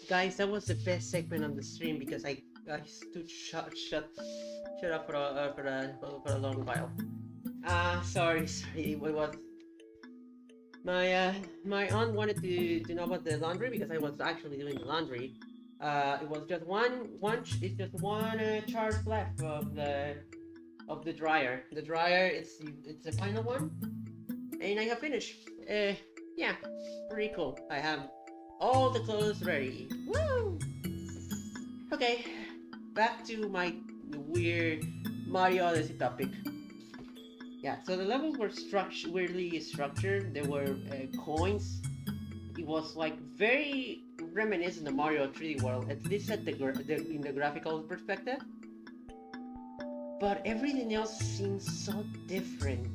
Guys, that was the best segment on the stream because I stood shut up for a long while. Sorry. It was my my aunt wanted to know about the laundry because I was actually doing the laundry. It was just it's just one charge left of the dryer. The dryer, it's the final one, and I have finished. Yeah, pretty cool. I have all the clothes ready. Woo! Okay, back to my weird Mario Odyssey topic. Yeah, so the levels were weirdly structured. There were coins. It was like very reminiscent of Mario 3D World, at least at in the graphical perspective. But everything else seems so different.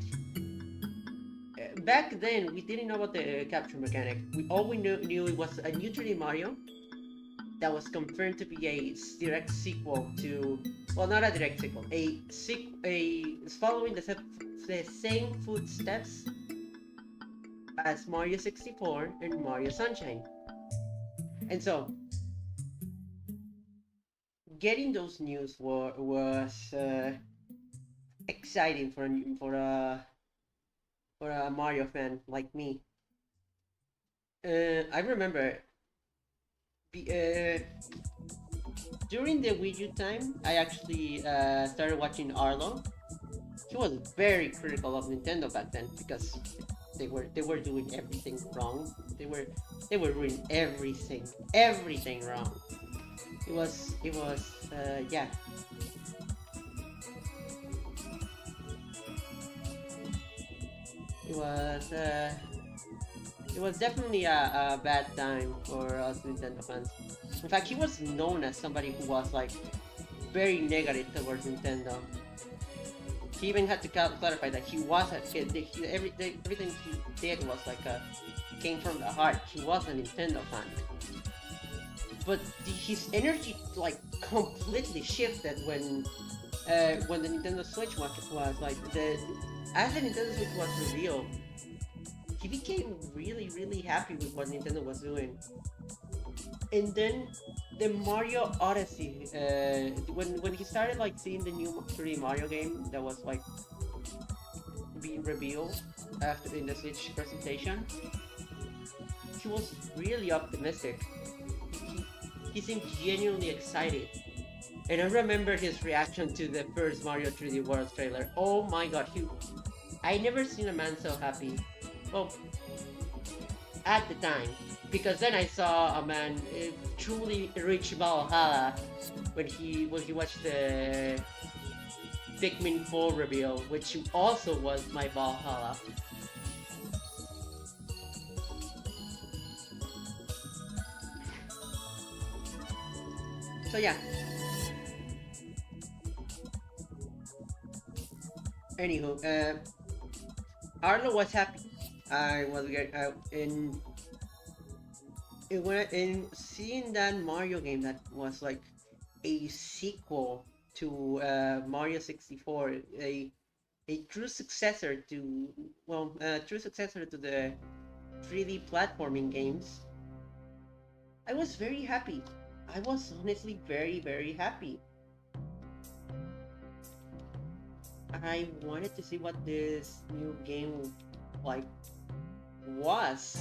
Back then, we didn't know about the capture mechanic. We knew it was a new 3D Mario that was confirmed to be a direct sequel to, well, not a direct sequel, following the same footsteps as Mario 64 and Mario Sunshine. And so, getting those news was exciting for a Mario fan like me. I remember uh, during the Wii U time, I actually started watching Arlo. He was very critical of Nintendo back then because they were doing everything wrong. They were doing everything wrong. It was yeah. It was uh, it was definitely a bad time for us Nintendo fans. In fact, he was known as somebody who was like very negative towards Nintendo. He even had to clarify that he was a kid. Everything he did was like came from the heart. He was a Nintendo fan, but his energy like completely shifted when the Nintendo Switch was like the as the Nintendo Switch was revealed. He became really happy with what Nintendo was doing. And then the Mario Odyssey, when he started like seeing the new 3D Mario game that was like being revealed after in the Switch presentation, he was really optimistic. He, he seemed genuinely excited. And I remember his reaction to the first Mario 3D World trailer. Oh my god, I never seen a man so happy. Well, at the time, because then I saw a man truly reach Valhalla when he watched the Pikmin 4 reveal, which also was my Valhalla. So yeah. Anywho, Arlo was happy. I was in seeing that Mario game that was like a sequel to Mario 64, a true successor to true successor to the 3D platforming games. I was very happy. I was honestly very happy. I wanted to see what this new game like was.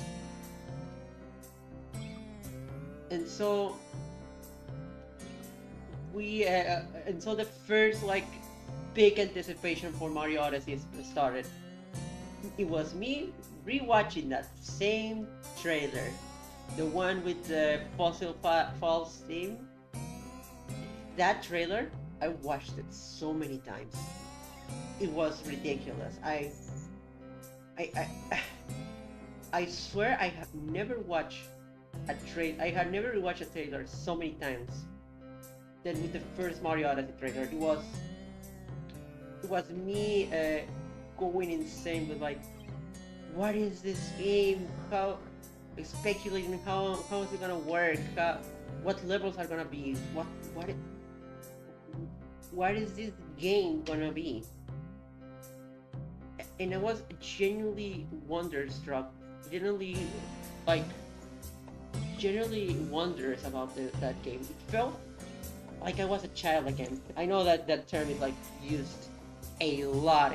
And so the first like big anticipation for Mario Odyssey started. It was me rewatching that same trailer, the one with the Fossil Falls theme. That trailer, I watched it so many times. It was ridiculous. I I swear I have never watched I have never rewatched a trailer so many times than with the first Mario Odyssey trailer. It was me going insane with like, what is this game? How speculating how is it gonna work? What levels are gonna be? What is this game gonna be? And I was genuinely wonderstruck, genuinely like generally wonders about that game. It felt like I was a child again. I know that that term is like used a lot,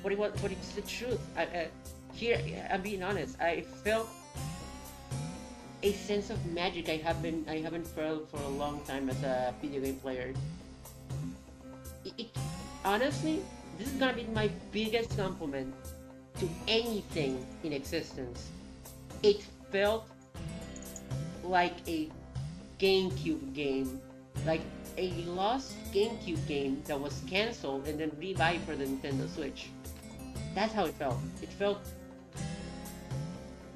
but it's the truth. Here, I'm being honest. I felt a sense of magic I haven't felt for a long time as a video game player. It honestly, this is gonna be my biggest compliment to anything in existence. It felt like a GameCube game, like a lost GameCube game that was canceled and then revived for the Nintendo Switch. That's how it felt. It felt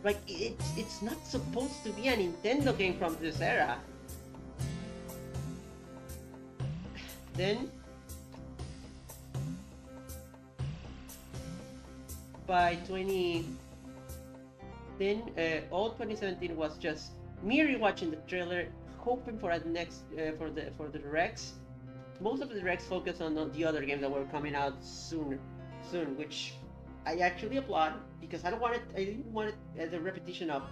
like it's not supposed to be a Nintendo game from this era. Then by 20, then all 2017 was just me rewatching the trailer, hoping for the next for the directs. Most of the directs focus on the other games that were coming out soon, which I actually applaud because I don't want it. I didn't want it as a repetition of.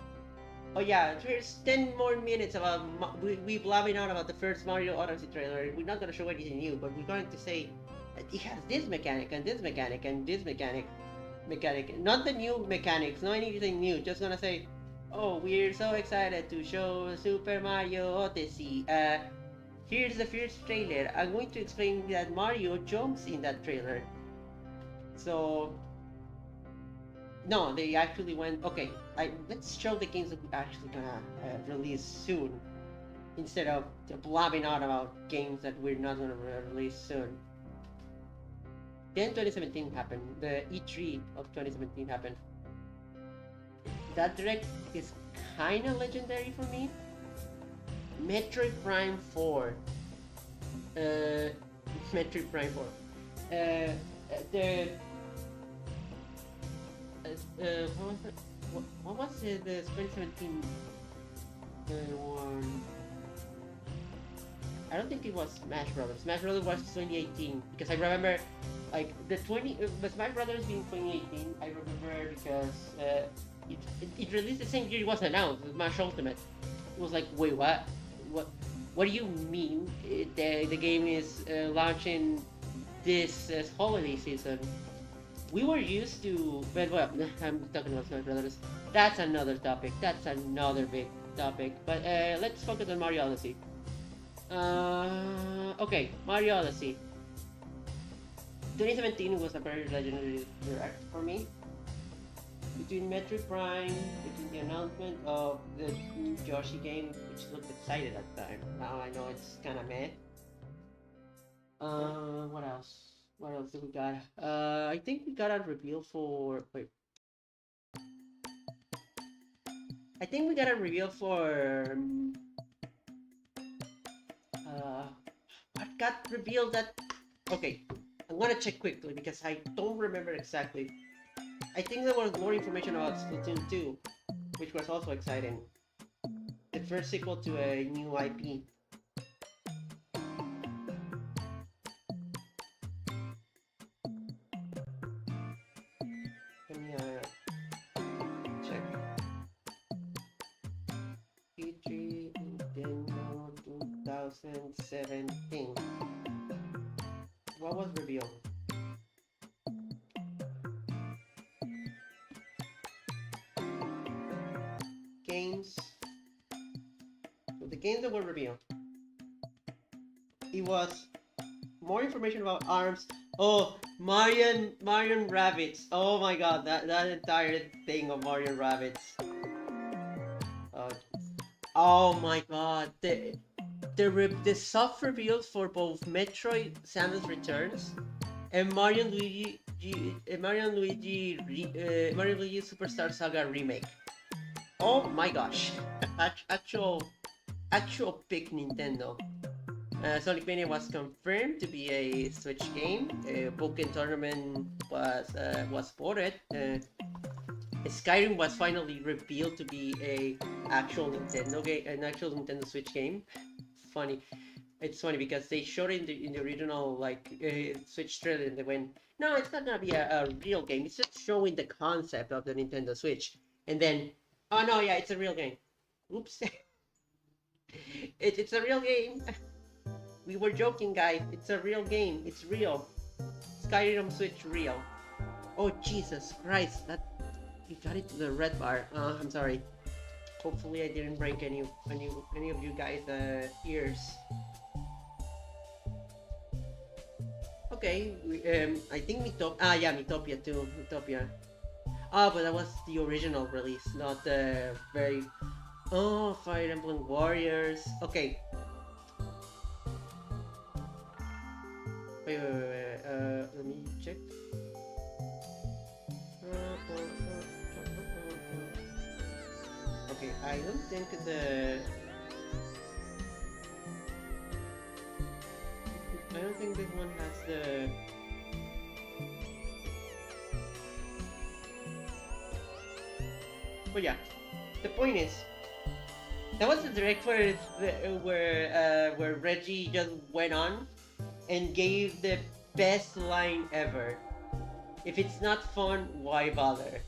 Oh yeah, here's 10 more minutes about we blabbing out about the first Mario Odyssey trailer. We're not gonna show anything new, but we're going to say it has this mechanic and this mechanic and this mechanic. Not the new mechanics, not anything new. Just gonna say, oh, we're so excited to show Super Mario Odyssey. Here's the first trailer. I'm going to explain that Mario jumps in that trailer. So no, they actually went, okay, let's show the games that we're actually gonna release soon instead of blabbing out about games that we're not gonna release soon. Then 2017 happened. The E3 of 2017 happened. That direct is kind of legendary for me. Metroid Prime 4. Metroid Prime 4. The what was it? What was the 2017 one? I don't think it was Smash Brothers. Smash Brothers was 2018 because I remember like the Smash Brothers being 2018. I remember because it released the same year it was announced. Smash Ultimate. It was like, wait, what? What do you mean? The game is launching this holiday season? We were used to, but well, I'm talking about Smash Brothers. That's another topic. That's another big topic. But let's focus on Mario Odyssey. Okay, Mario Odyssey. 2017 was a very legendary direct for me. Between Metroid Prime, between the announcement of the Yoshi game, which looked excited at the time. Now I know it's kind of meh. What else? What else did we got? I think we got a reveal for. Wait. I think we got a reveal for. What got revealed that? Okay, I'm gonna check quickly because I don't remember exactly. I think there was more information about Splatoon 2, which was also exciting. The first sequel to a new IP. Let me check. E3 Nintendo 2017. What was revealed? Games. So the games that were revealed. It was more information about ARMS. Oh, Mario Rabbids. Oh my god, that entire thing of Mario Rabbids. Oh my god, the soft reveals for both Metroid Samus Returns and Mario and Luigi Superstar Saga Remake. Oh my gosh, actual pick Nintendo. Sonic Mania was confirmed to be a Switch game. Pokken Tournament was ported. Skyrim was finally revealed to be a actual Nintendo game, an actual Nintendo Switch game. Funny, it's funny because they showed it in the original Switch trailer and they went, no, it's not gonna be a real game. It's just showing the concept of the Nintendo Switch, and then, oh no, yeah, it's a real game. Oops. It's a real game. We were joking, guys. It's a real game. It's real. Skyrim Switch real. Oh Jesus Christ! That you got it to the red bar. I'm sorry. Hopefully, I didn't break any of you guys' ears. Okay, I think yeah, Mythopia too. Mythopia. Ah, but that was the original release, not the very. Oh, Fire Emblem Warriors. Okay. Wait. Let me check. Okay, I don't think this one has the. But yeah, the point is, that was the direct where Reggie just went on and gave the best line ever. If it's not fun, why bother?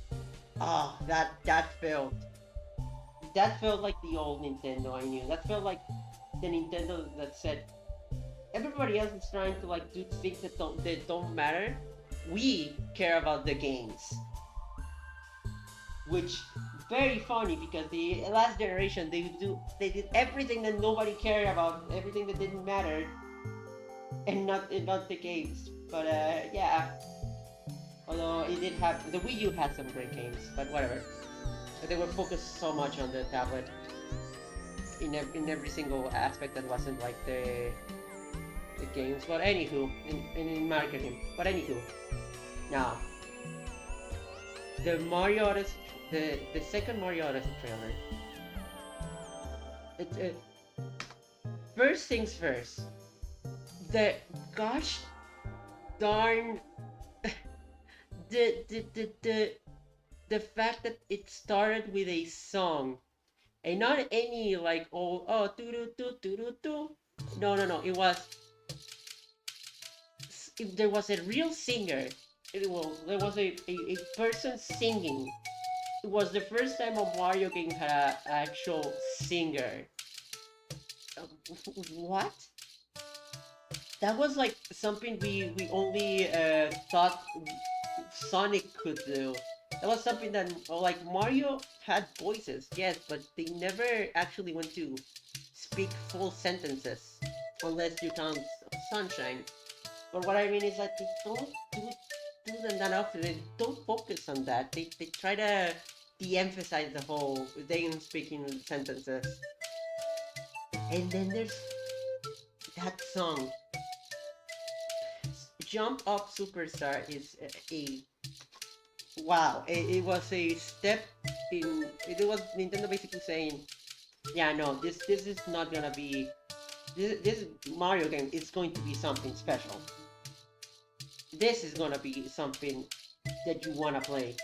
Ah, that felt like the old Nintendo I knew. That felt like the Nintendo that said everybody else is trying to like do things that don't matter. We care about the games, which very funny because the last generation they did everything that nobody cared about, everything that didn't matter, and not the games. But yeah, although it did have the Wii U had some great games, but whatever. But they were focused so much on the tablet in every single aspect that wasn't like the games. But anywho, in marketing. But anywho, now the Mario Odyssey, the second Mario Odyssey trailer. It first things first. The gosh darn the fact that it started with a song and not any like do do do do do do. No. There was a real singer. There was a person singing. It was the first time a Mario game had an actual singer. What? That was like something we only thought Sonic could do. That was something that like Mario had voices, yes, but they never actually went to speak full sentences, unless you count Sunshine. But what I mean is that they don't do them that often. They don't focus on that. They try to de-emphasize the whole them speaking sentences. And then there's that song. Jump Up Superstar is a wow. It was a step in. It was Nintendo basically saying, yeah, no, this is not gonna be this Mario game. It's going to be something special. This is gonna be something that you wanna play.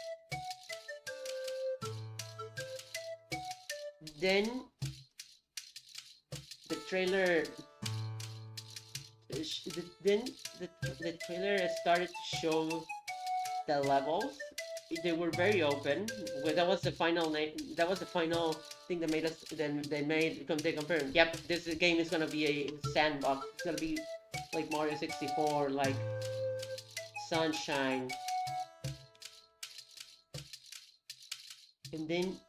Then the trailer. Then the trailer started to show the levels. They were very open. Well, that was the final name. That was the final thing that made us. Then they confirmed. Yep, this game is gonna be a sandbox. It's gonna be like Mario 64, like Sunshine. And then,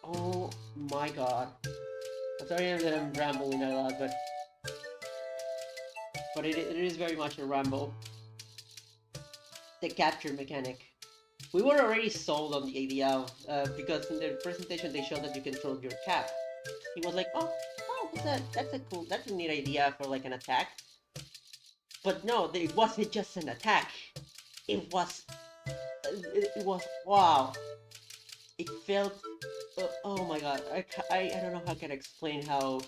oh my god. I'm sorry that I'm rambling a lot, but it is very much a ramble. The capture mechanic. We were already sold on the idea of, because in the presentation they showed that you control your cap. He was like, oh, that's a neat idea for like an attack. But no, it wasn't just an attack. It was wow. It felt, oh my god, I don't know how I can explain how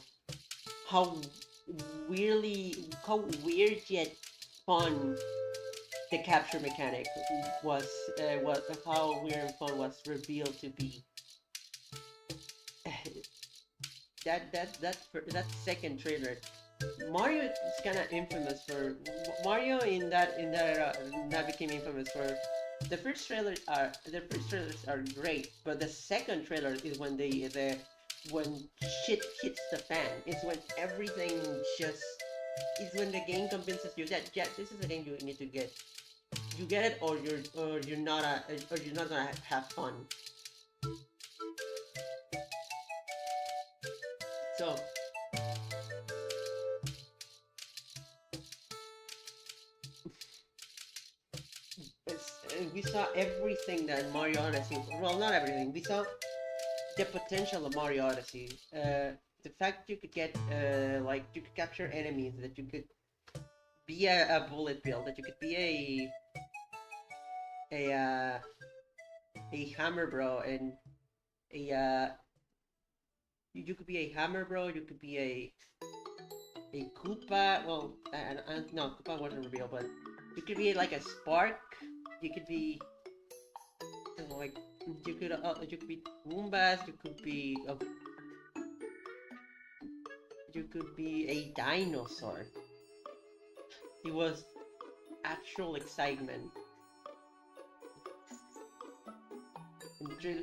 how weird yet fun the capture mechanic was how weird and fun was revealed to be. that second trailer, Mario is kind of infamous for Mario in that became infamous for the first trailers are great, but the second trailer is when the when shit hits the fan. It's when everything just. It's when the game convinces you that yeah, this is a game you need to get. You get it, or you're not gonna have fun. So we saw everything that Mario Odyssey. Well, not everything. We saw the potential of Mario Odyssey. The fact you could get like you could capture enemies, that you could be a bullet bill, that you could be a uh, a hammer bro, and a you could be a hammer bro. You could be a Koopa. Well, no, Koopa wasn't revealed, but you could be like a Spark. You could be like you could be Goombas. You could be a dinosaur. It was actual excitement.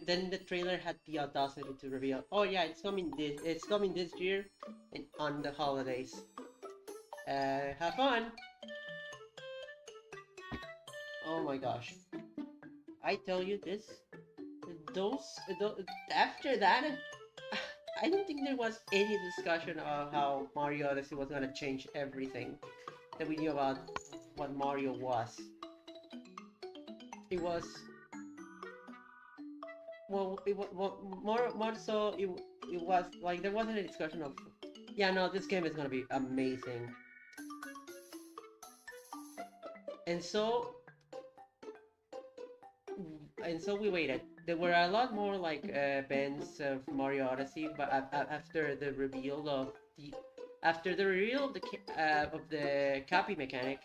Then the trailer had the audacity to reveal, oh yeah, it's coming this year, and on the holidays. Have fun. Oh my gosh. I tell you this, those after that, I don't think there was any discussion of how Mario Odyssey was gonna change everything that we knew about what Mario was. It was more so it was like there wasn't a discussion of yeah, no, this game is gonna be amazing. And so we waited. There were a lot more like bands of Mario Odyssey, but after the reveal of the copy mechanic,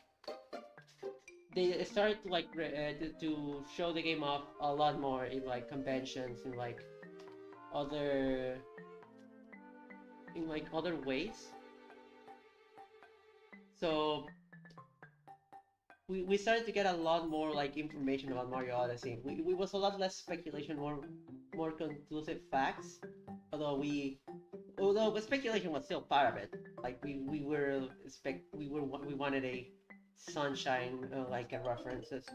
they started to like to show the game off a lot more in like conventions and like other other ways. So we started to get a lot more like information about Mario Odyssey. We was a lot less speculation, more conclusive facts. Although speculation was still part of it. Like we wanted a sunshine like references.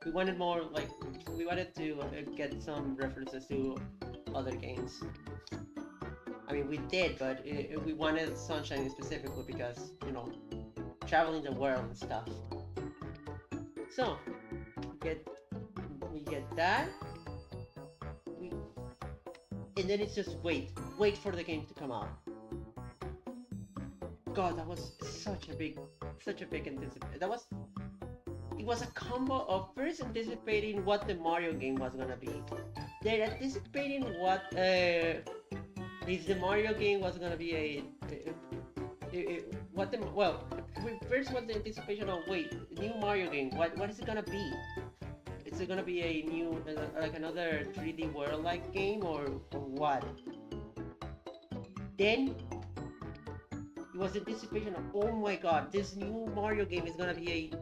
We wanted more like we wanted to get some references to other games. I mean, we did, but we wanted sunshine specifically because traveling the world and stuff. So get we get that, we, and then it's just wait for the game to come out. God, that was such a big anticipation. It was a combo of first anticipating what the Mario game was gonna be, then anticipating what if the Mario game was gonna be what the well first was the anticipation of wait, new Mario game, what is it gonna be? Is it gonna be a new like another 3D world like game or what? Then it was anticipation of oh my god, this new Mario game is gonna be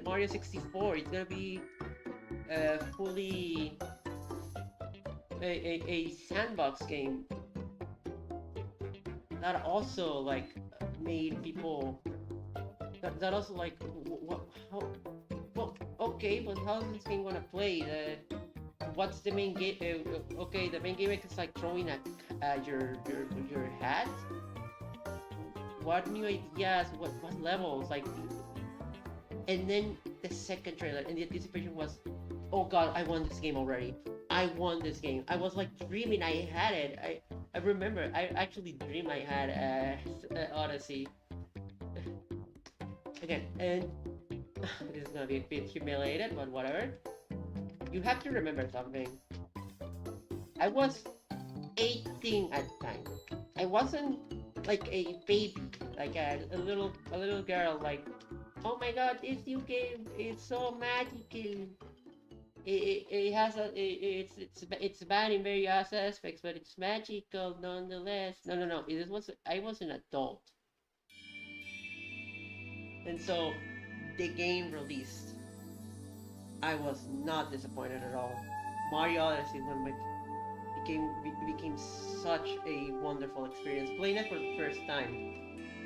Mario 64. It's gonna be fully a sandbox game that also like made people that also like how well okay, but how's this game gonna play? What's the main game? Okay, the main game is like throwing at your hat. What new ideas? What levels? Like, and then the second trailer and the anticipation was, oh god, I won this game already. I won this game. I was like dreaming I had it. I remember I actually dreamed I had Odyssey. Again, and this is gonna be a bit humiliated, but whatever. You have to remember something. I was 18 at the time. I wasn't like a baby, like a little girl. Like, oh my god, this new game is so magical. It has it's bad in various aspects, but it's magical nonetheless. No. I was an adult, and so the game released. I was not disappointed at all. Mario Odyssey is one of my became such a wonderful experience playing it for the first time.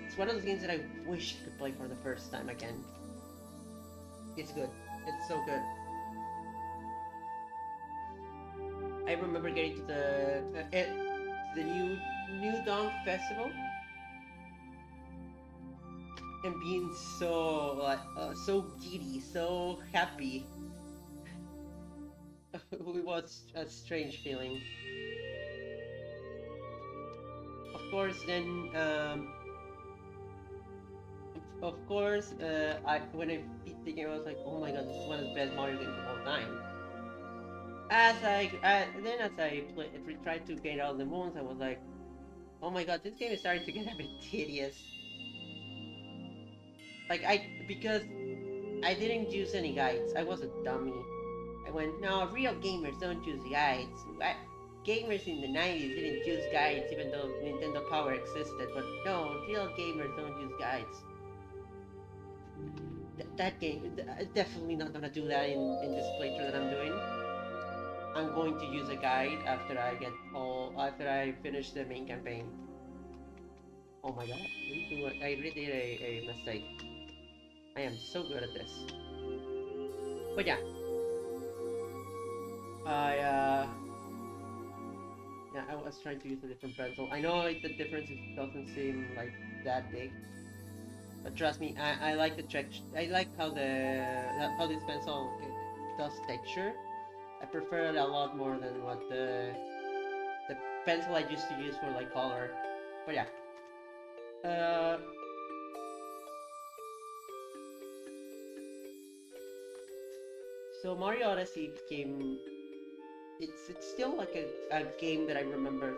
It's one of those games that I wish I could play for the first time again. It's good. It's so good. I remember getting to the New Dawn Festival and being so so giddy, so happy. It was a strange feeling. Of course, then of course, I when I beat the game, I was like, oh my god, this is one of the best Mario games of all time. As I tried to get out the moons, I was like, oh my god, this game is starting to get a bit tedious. Like because I didn't use any guides. I was a dummy. I went, no, real gamers don't use guides. Gamers in the 90s didn't use guides even though Nintendo Power existed, but no, real gamers don't use guides. That game, definitely not gonna do that in this playthrough that I'm doing. I'm going to use a guide after I finish the main campaign. Oh my god, I really did a mistake. I am so good at this. But yeah, I yeah, I was trying to use a different pencil. I know the difference doesn't seem like that big, but trust me, I like the texture. I like how this pencil does texture. I prefer it a lot more than what the pencil I used to use for like color. But yeah, uh, so Mario Odyssey became it's still like a game that I remember,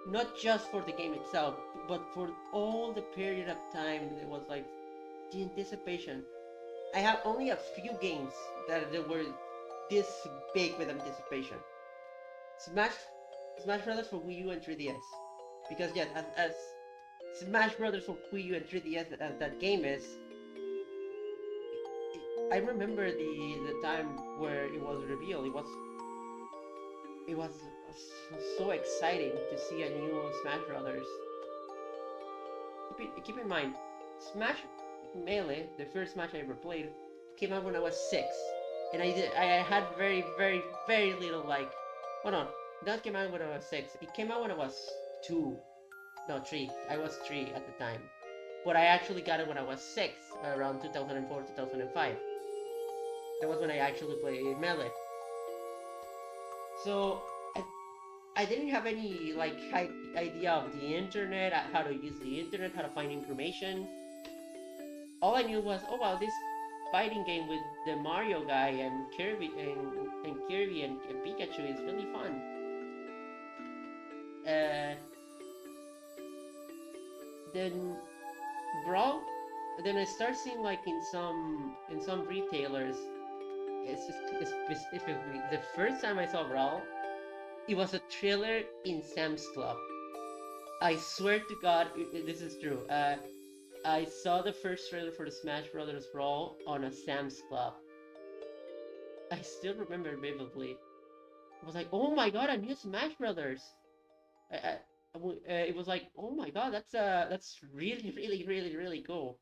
not just for the game itself, but for all the period of time. It was like the anticipation. I have only a few games that were this big with anticipation. Smash, Smash Brothers for Wii U and 3DS, because yes, as Smash Brothers for Wii U and 3DS as that game is, I remember the time where it was revealed. It was so exciting to see a new Smash Brothers. Keep in mind, Smash Melee, the first Smash I ever played, came out when I was 6, and I had very little like. Oh no, that came out when I was 6. It came out when I was 2, no 3. I was 3 at the time, but I actually got it when I was 6, around 2004 2005. That was when I actually played Melee. So I didn't have any like idea of the internet, how to use the internet, how to find information. All I knew was, oh wow, this fighting game with the Mario guy and Kirby and Pikachu is really fun. Uh, then Brawl, then I start seeing like in some retailers, specifically the first time I saw Brawl, it was a trailer in Sam's Club. I swear to God, this is true. I saw the first trailer for the Smash Brothers Brawl on a Sam's Club. I still remember vividly. I was like, oh my god, a new Smash Brothers. It was like, oh my god, that's really cool.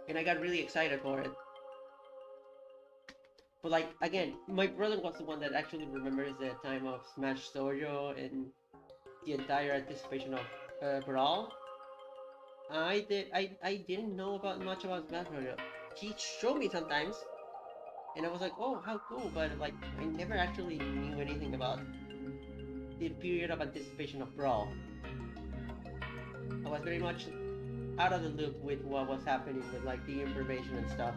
And I got really excited for it. But like again, my brother was the one that actually remembers the time of Smash Sojo and the entire anticipation of Brawl. I didn't know about much about Smash Bros. He showed me sometimes, and I was like, oh, how cool! But like, I never actually knew anything about the period of anticipation of Brawl. I was very much out of the loop with what was happening with like the information and stuff.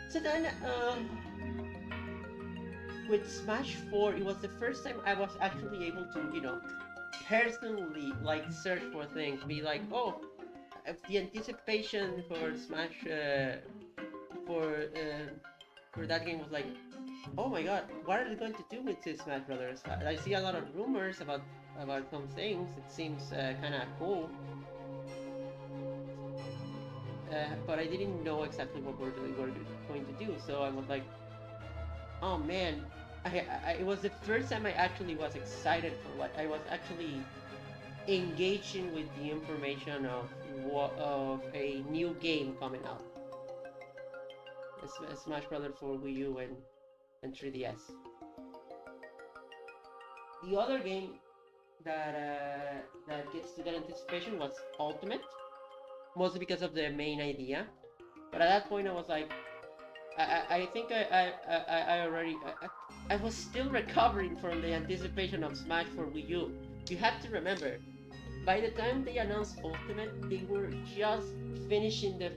So then, with Smash 4, it was the first time I was actually able to, personally like search for things, be like, oh, the anticipation for Smash for uh, for that game was like, oh my god, what are they going to do with this Smash Brothers? I see a lot of rumors about some things. It seems kind of cool, but I didn't know exactly what we're going to do. So I was like, Oh man, it was the first time I actually was excited for what I was actually engaging with the information of a new game coming out. Smash Brothers for Wii U and 3DS. The other game that gets to that anticipation was Ultimate, mostly because of the main idea. But at that point, I was like, I think I already I was still recovering from the anticipation of Smash for Wii U. You have to remember, by the time they announced Ultimate, they were just finishing the.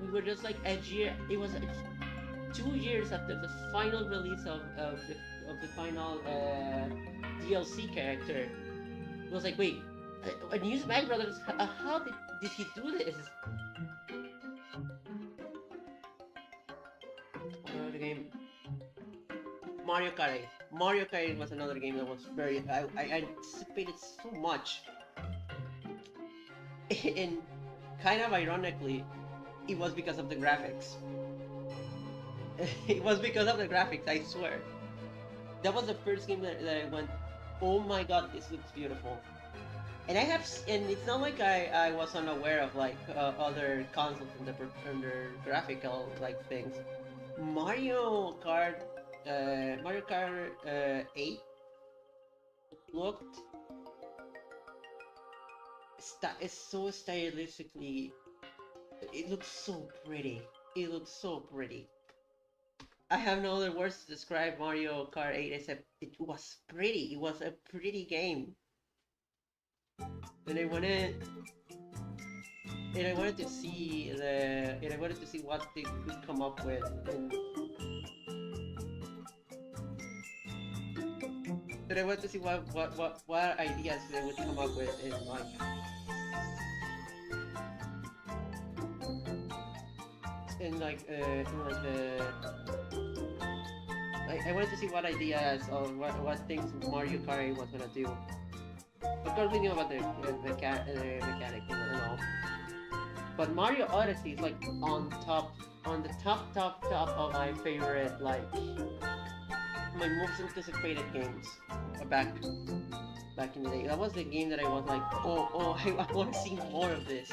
We were just like a year. It was 2 years after the final release of the final DLC character. It was like, wait, a new Smash Brothers? How did he do this? Another game, Mario Kart 8. Mario Kart 8 was another game that was very. I anticipated so much, and kind of ironically, it was because of the graphics. It was because of the graphics, I swear. That was the first game that I went, oh my god, this looks beautiful. And and it's not like I was unaware of like other consoles under graphical like things. Mario Kart 8 looked is so stylistically. It looks so pretty. It looks so pretty. I have no other words to describe Mario Kart 8 except it was pretty. It was a pretty game. And I wanted and I wanted to see what they could come up with and I wanted to see what ideas they would come up with in like the I wanted to see what ideas or what things Mario Kart was gonna do. Of course, we knew about the mechanics and all. But Mario Odyssey is like on the top of my favorite, like, my most anticipated games back in the day. That was the game that I was like, oh, I want to see more of this.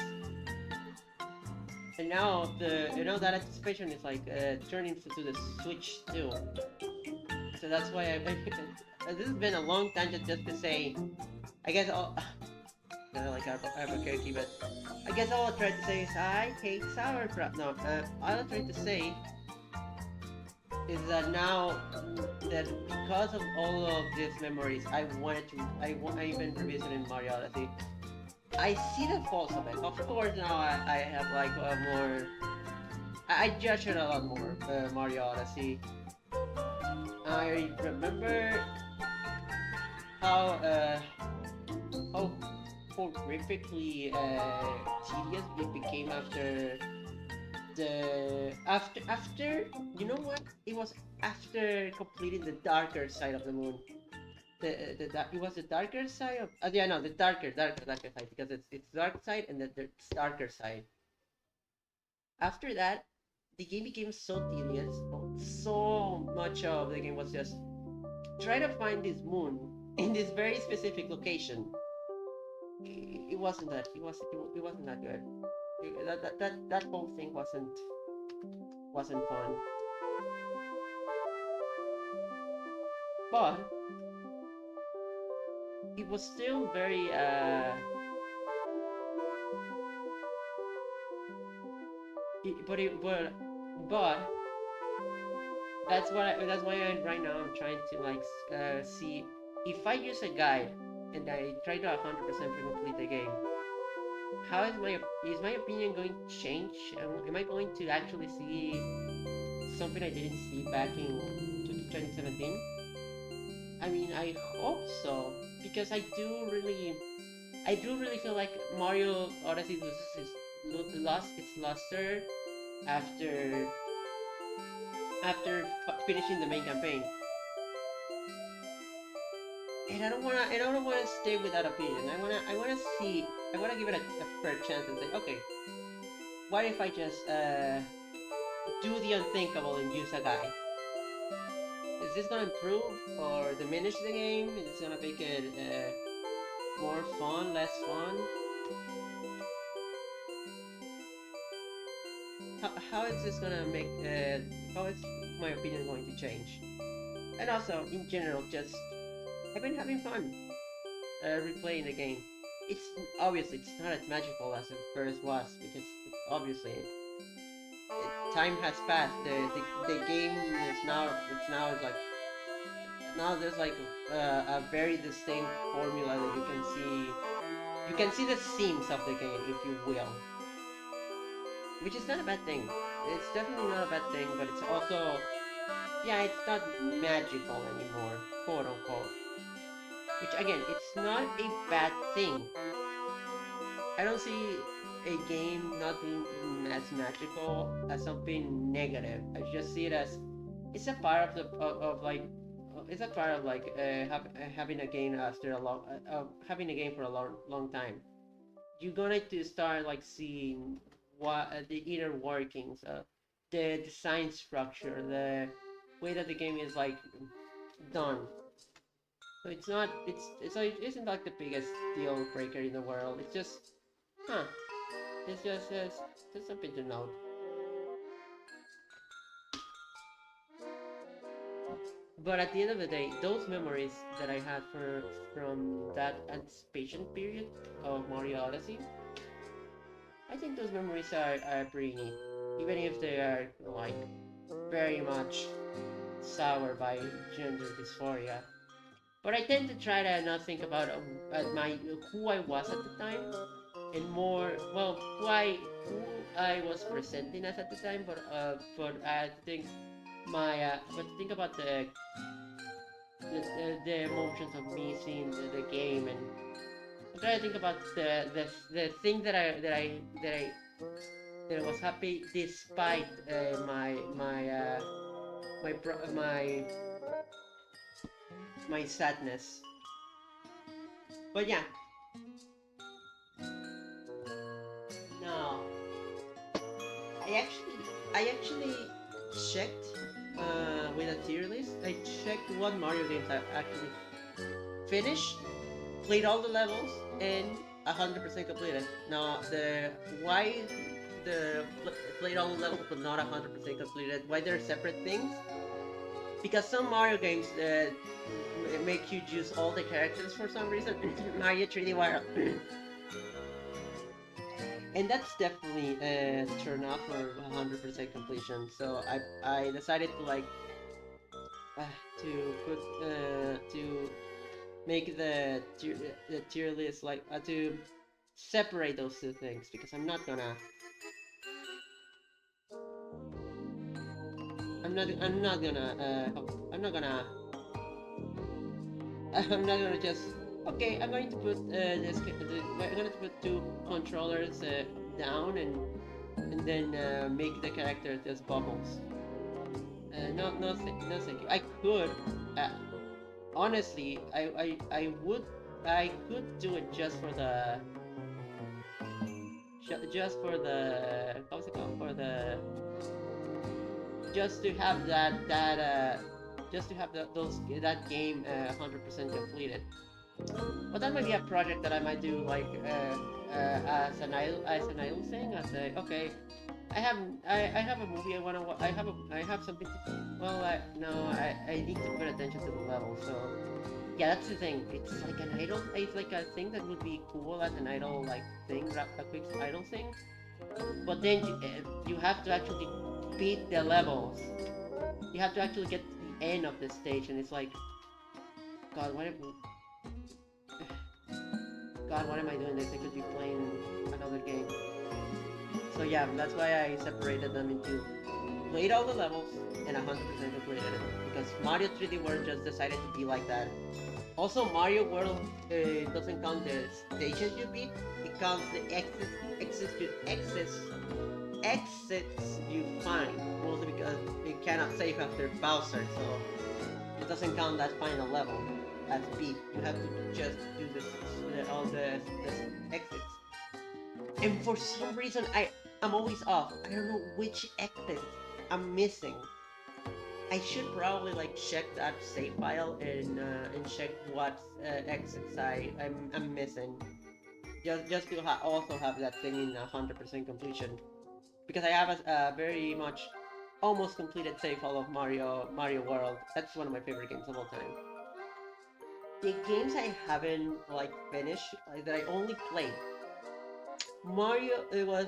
And now that anticipation is like turning to the Switch too. So that's why this has been a long tangent just to say, I guess I'll. Like Albuquerque, but I guess all I'll try to say is I hate sauerkraut. No, all I'll try to say is that now that because of all of these memories, I even revisited Mario Odyssey. I see the faults of it. Of course, now I have like more. I judge it a lot more. Mario Odyssey. I remember how horrifically tedious it became after you know what, it was after completing the darker side of the moon. It was the darker side of the darker side, because it's dark side and then it's darker side. After that, the game became so tedious. So much of the game was just try to find this moon in this very specific location. It wasn't that. It wasn't that good. That whole thing wasn't fun. But it was still very but that's why right now I'm trying to like see if I use a guide and I try to 100% complete the game. How is my opinion going to change? Am I going to actually see something I didn't see back in 2017? I mean, I hope so, because I do really feel like Mario Odyssey lost its luster after finishing the main campaign. And I don't wanna stay with that opinion. I wanna give it a fair chance and say, okay, what if I just do the unthinkable and use a guy? Is this gonna improve or diminish the game? Is this gonna make it more fun, less fun? How is this gonna make, how is my opinion going to change? And also, in general, just, I've been having fun replaying the game. It's obviously it's not as magical as it first was because obviously time has passed. The game is now like now there's like a very distinct formula that you can see. You can see the seams of the game, if you will, which is not a bad thing. It's definitely not a bad thing, but it's also, yeah, it's not magical anymore, quote unquote. Which again, it's not a bad thing. I don't see a game not being as magical as something negative. I just see it as it's a part of the of like it's a part of like having a game after a long having a game for a long time. You're gonna to start like seeing what the inner workings, the design structure, the way that the game is like done. So it's not it isn't like the biggest deal breaker in the world. It's just huh. It's just something to note. But at the end of the day, those memories that I had from that anticipation period of Mario Odyssey, I think those memories are pretty neat. Even if they are like very much soured by gender dysphoria. But I tend to try to not think about my who I was at the time, and more well who I was presenting as at the time. But I think but think about the emotions of me seeing the game, and I'm trying to think about the thing that I was happy despite my my sadness. But yeah, no, I actually checked with a tier list. I checked what Mario games I actually finished, played all the levels, and 100% completed. Now the why the played all the levels but not 100% completed. Why they're separate things? Because some Mario games make you use all the characters for some reason. Mario 3D World, and that's definitely a turn off for 100% completion. So I decided to like uh, to make the tier list like to separate those two things because I'm not gonna I'm not gonna I'm not gonna just okay. I'm going to put I'm going to put two controllers down and then make the character just bubbles. No, thank you. I could, uh, honestly, I could do it just for the, how's it called? For the, just to have just to have that game 100% completed. But that might be a project that I might do like as an idle thing. As a okay, I have a movie I wanna I have something to well no I need to put attention to the level. So yeah, that's the thing. It's like an idle. It's like a thing that would be cool as an idle like thing, a quick idle thing. But then you have to actually beat the levels. You have to actually get to the end of the stage, and it's like God, what am I doing this? I could be playing another game. So yeah, that's why I separated them into played all the levels and 100% completed it. Because Mario 3D World just decided to be like that. Also, Mario World doesn't count the stations you beat, it counts the exits you find. Mostly because it cannot save after Bowser, so it doesn't count that final level as beat. You have to just do all the exits. And for some reason, I'm always off. I don't know which exit I'm missing. I should probably like check that save file and check what exits I'm missing. Just to also have that thing in 100% completion, because I have a very much almost completed save file of Mario World. That's one of my favorite games of all time. The games I haven't like finished, like, that I only played. Mario, it was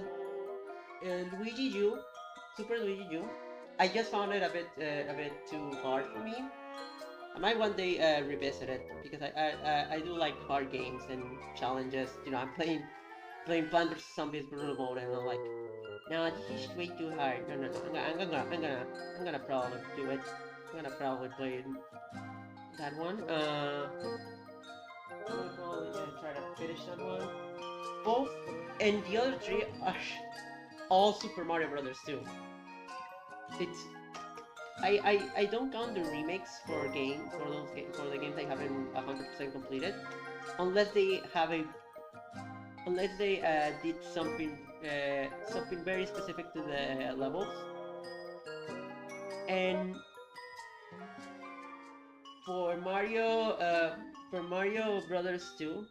Luigi U, Super Luigi U. I just found it a bit too hard for me. I might one day revisit it because I do like hard games and challenges. You know, I'm playing Plant vs Zombies brutal mode, and I'm like, no, this is way too hard. No, no, no. I'm gonna probably do it. I'm gonna probably play that one. I'm gonna probably try to finish that one. Both and the other three are all Super Mario Brothers too. It's I don't count the remakes for the games I haven't 100% completed, unless they have a unless they did something very specific to the levels. And for Mario Brothers 2,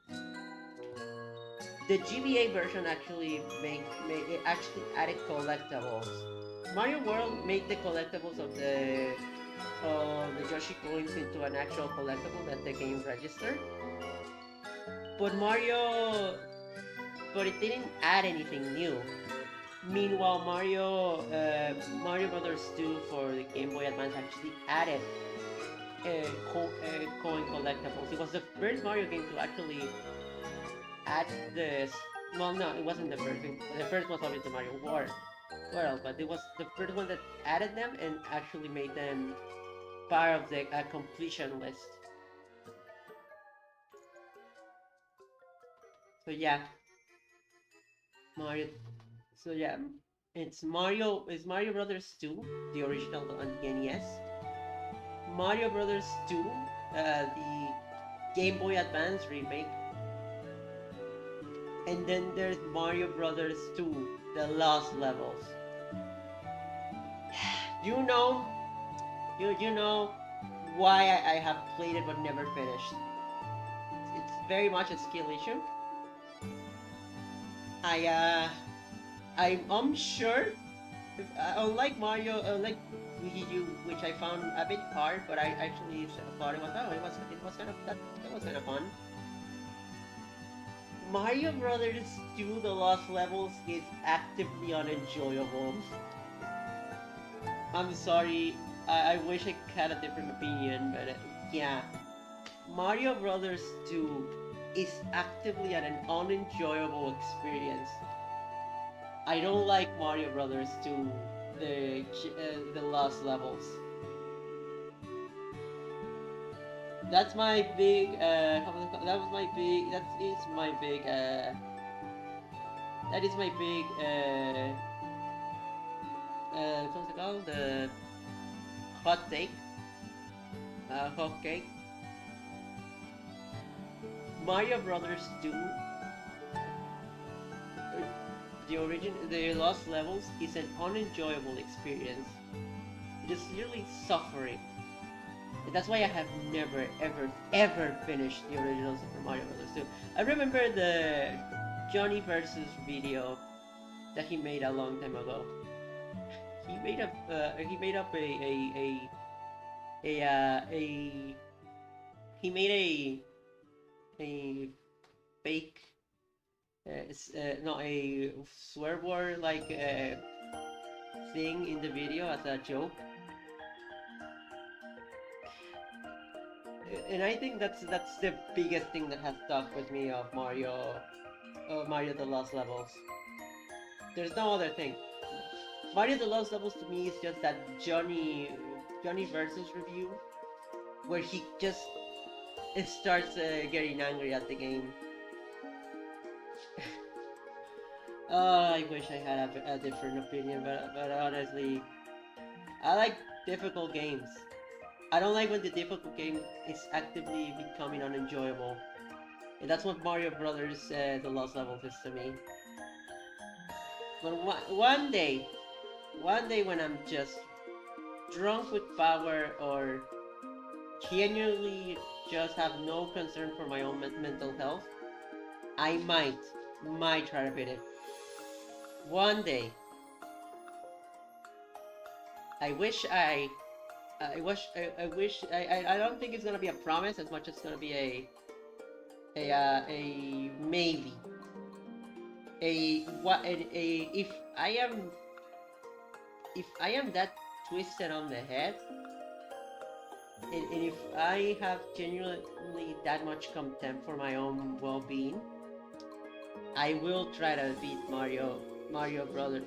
the GBA version actually added collectibles. Mario World made the collectibles of the Yoshi coins into an actual collectible that the game registered. But but it didn't add anything new. Meanwhile, Mario Brothers 2 for the Game Boy Advance actually added coin collectibles. It was the first Mario game to actually add this. Well, no, it wasn't the first. The first was obviously Mario World, but it was the first one that added them and actually made them part of the completion list. So yeah, Mario. So yeah, it's Mario Brothers 2, the original on the NES. Mario Brothers 2, the Game Boy Advance remake. And then there's Mario Brothers 2, the Lost Levels. You know, you know why I have played it but never finished. It's very much a skill issue. I I'm unsure. Unlike Mario, unlike Luigi U, which I found a bit hard, but I actually thought it was kind of that was kind of fun. Mario Brothers 2 The Lost Levels is actively unenjoyable. I'm sorry, I wish I had a different opinion, but yeah. Mario Brothers 2 is actively an unenjoyable experience. I don't like Mario Brothers 2, the Lost Levels. That's my big, that was my big, that is my big, that is my big, what's it called? The hot take, hot cake. Mario Brothers 2, the Lost Levels is an unenjoyable experience. It is literally suffering. And that's why I have never, ever, ever finished the original Super Mario Bros. 2. I remember the Johnny versus video that he made a long time ago. He made up a he made a fake no, a swear word like thing in the video as a joke. And I think that's the biggest thing that has stuck with me of Mario the Lost Levels. There's no other thing. Mario the Lost Levels to me is just that Johnny versus review where he just starts getting angry at the game. I wish I had a different opinion, but honestly, I like difficult games. I don't like when the difficult game is actively becoming unenjoyable. And that's what Mario Brothers The Lost Levels is to me. But one day when I'm just drunk with power or genuinely just have no concern for my own mental health, I might try to beat it. One day. I wish I wish I don't think it's gonna be a promise as much as it's gonna be a maybe a what a if I am that twisted on the head, and if I have genuinely that much contempt for my own well-being, I will try to beat Mario Brothers.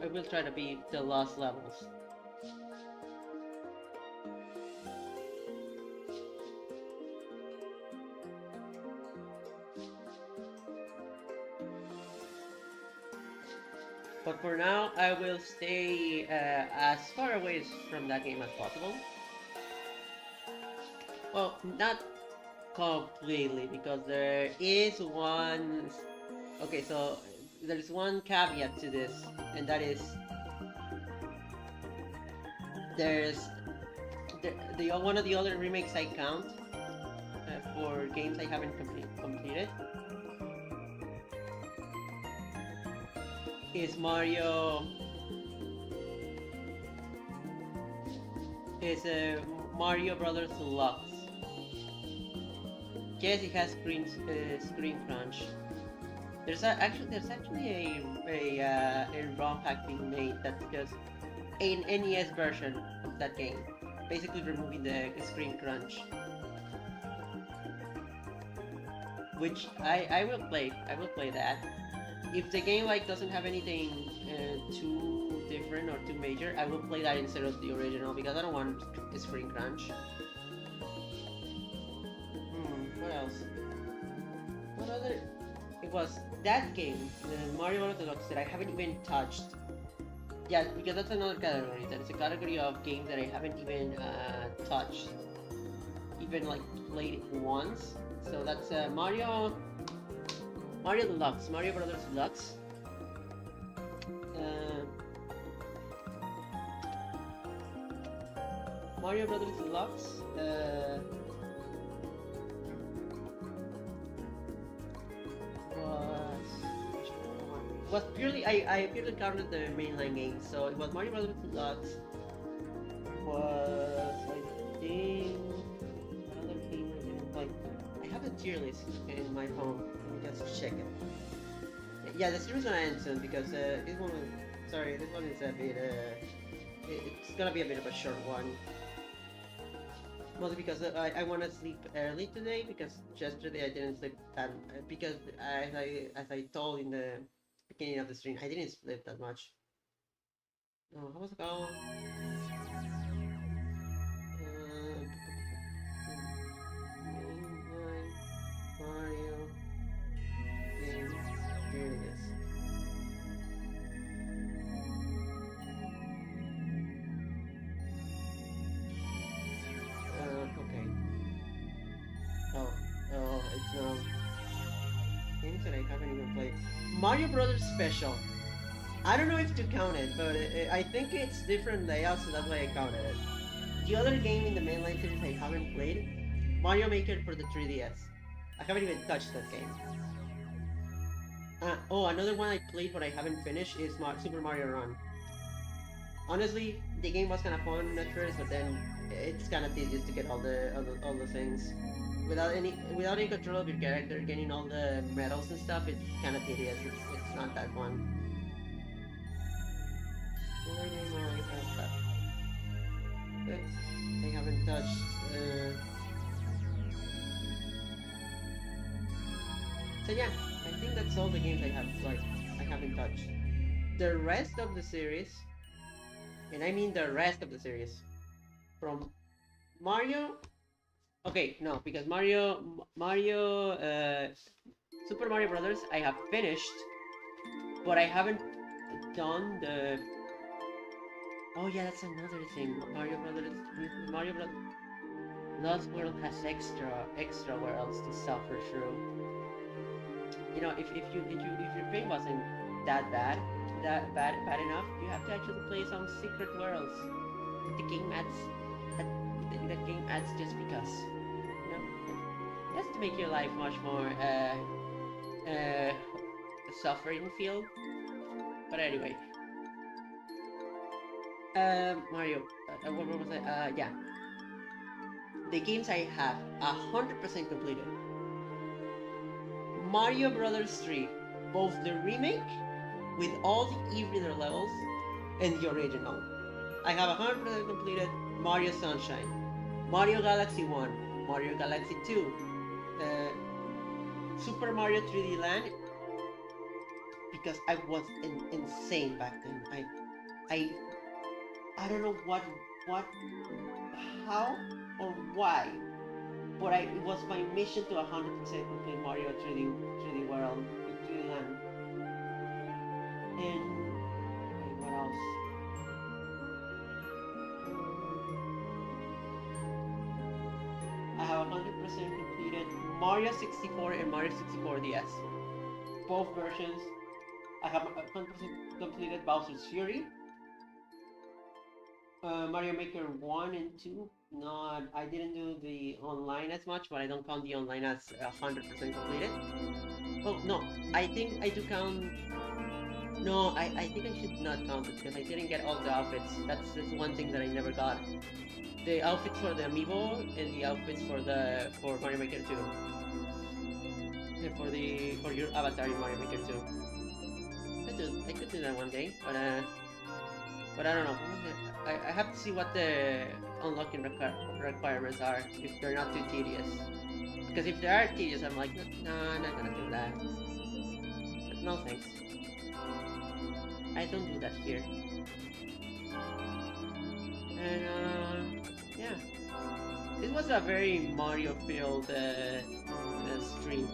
I will try to beat the lost levels. But for now, I will stay as far away from that game as possible. Well, not completely, because there is one. Okay, so there's one caveat to this, and that is there's the one of the other remakes I count for games I haven't completed is Mario Brothers Deluxe. Yes, it has screen crunch. There's actually a ROM hack being made that's just an NES version of that game, basically removing the screen crunch. Which I will play. I will play that. If the game like doesn't have anything too different or too major, I will play that instead of the original because I don't want screen crunch. What else? What other? It was that game, the Mario Orthodox, that I haven't even touched. Yeah, because that's another category. That is a category of games that I haven't even touched, even like played it once. So that's Mario Deluxe, Mario Brothers Deluxe. Mario Brothers Deluxe. Was purely I purely counted the mainline games, so it was Mario Brothers Deluxe. Was I think another game I didn't like. I have a tier list in my phone. Let me just check it. Yeah, the series gonna end soon because this one. Sorry, this one is a bit. It's gonna be a bit of a short one. Mostly because I want to sleep early today because yesterday I didn't sleep because as I told in the beginning of the stream, I didn't sleep that much. Oh, how was it called? Mainline Mario game series. Okay. It's now games that I haven't even played. Mario Brothers Special. I don't know if to count it, but I think it's different layouts, so that's why I counted it. The other game in the mainline series I haven't played, Mario Maker for the 3DS. I haven't even touched that game. Another one I played but I haven't finished is Super Mario Run. Honestly, the game was kind of fun at first, but then it's kind of tedious to get all the things. Without any control of your character, getting all the medals and stuff, it's kind of tedious. It's not that fun. I haven't touched. So yeah, I think that's all the games I haven't touched. The rest of the series, and I mean the rest of the series, from Mario. Okay, no, because Super Mario Brothers, I have finished, but I haven't done the. Oh yeah, that's another thing. Mario Brothers. Lost World has extra worlds to suffer through. You know, if your pain wasn't that bad enough, you have to actually play some secret worlds. the game adds that, the game adds just because, you know, just to make your life much more suffering feel. But anyway, Mario, what was it? Yeah, the games I have 100% completed. Mario Brothers 3, both the remake with all the e-reader levels and the original. I have 100% completed Mario Sunshine, Mario Galaxy 1, Mario Galaxy 2, Super Mario 3D Land, because I was insane back then. I I don't know what how or why, but it was my mission to 100% complete Mario 3D World, 3D Land, and what else? I have 100% completed Mario 64 and Mario 64 DS, both versions. I have 100% completed Bowser's Fury, Mario Maker 1 and 2. Not, I didn't do the online as much, but I don't count the online as 100% completed. Oh, no, I think I do count. No, I think I should not count it because I didn't get all the outfits. That's one thing that I never got. The outfits for the amiibo and the outfits for Mario Maker 2. And for your avatar in Mario Maker 2. I could do that one day, but I don't know. I have to see what the unlocking requirements are if they're not too tedious. Because if they are tedious, I'm like, no, I'm not gonna do that. But no thanks. I don't do that here. And yeah, this was a very Mario-filled stream.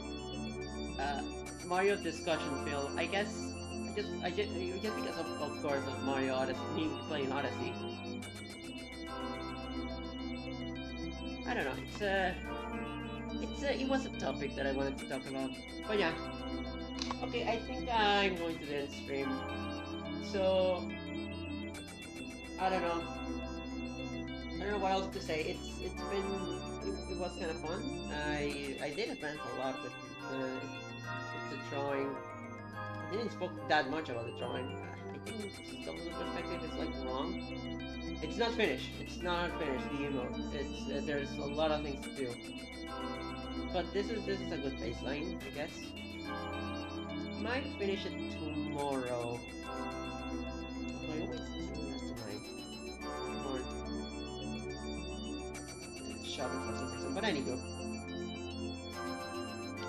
Mario discussion filled. I guess just because of course of Mario Odyssey, me playing Odyssey. I don't know. It was a topic that I wanted to talk about. But yeah. Okay, I think I'm going to end stream. So I don't know. I don't know what else to say. It was kind of fun. I did advance a lot with the drawing. I didn't spoke that much about the drawing. I think some of the perspective is like wrong. It's not finished. It's not finished. The emote. It's there's a lot of things to do. But this is a good baseline, I guess. Might finish it tomorrow. I always do that tonight. Or shopping for some reason. But anywho,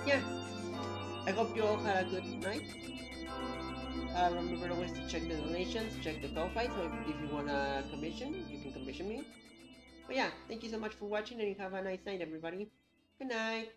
yeah. I hope you all had a good night. Remember always to check the donations, check the Ko-Fi, so if you want a commission, you can commission me. But yeah, thank you so much for watching, and you have a nice night, everybody. Good night.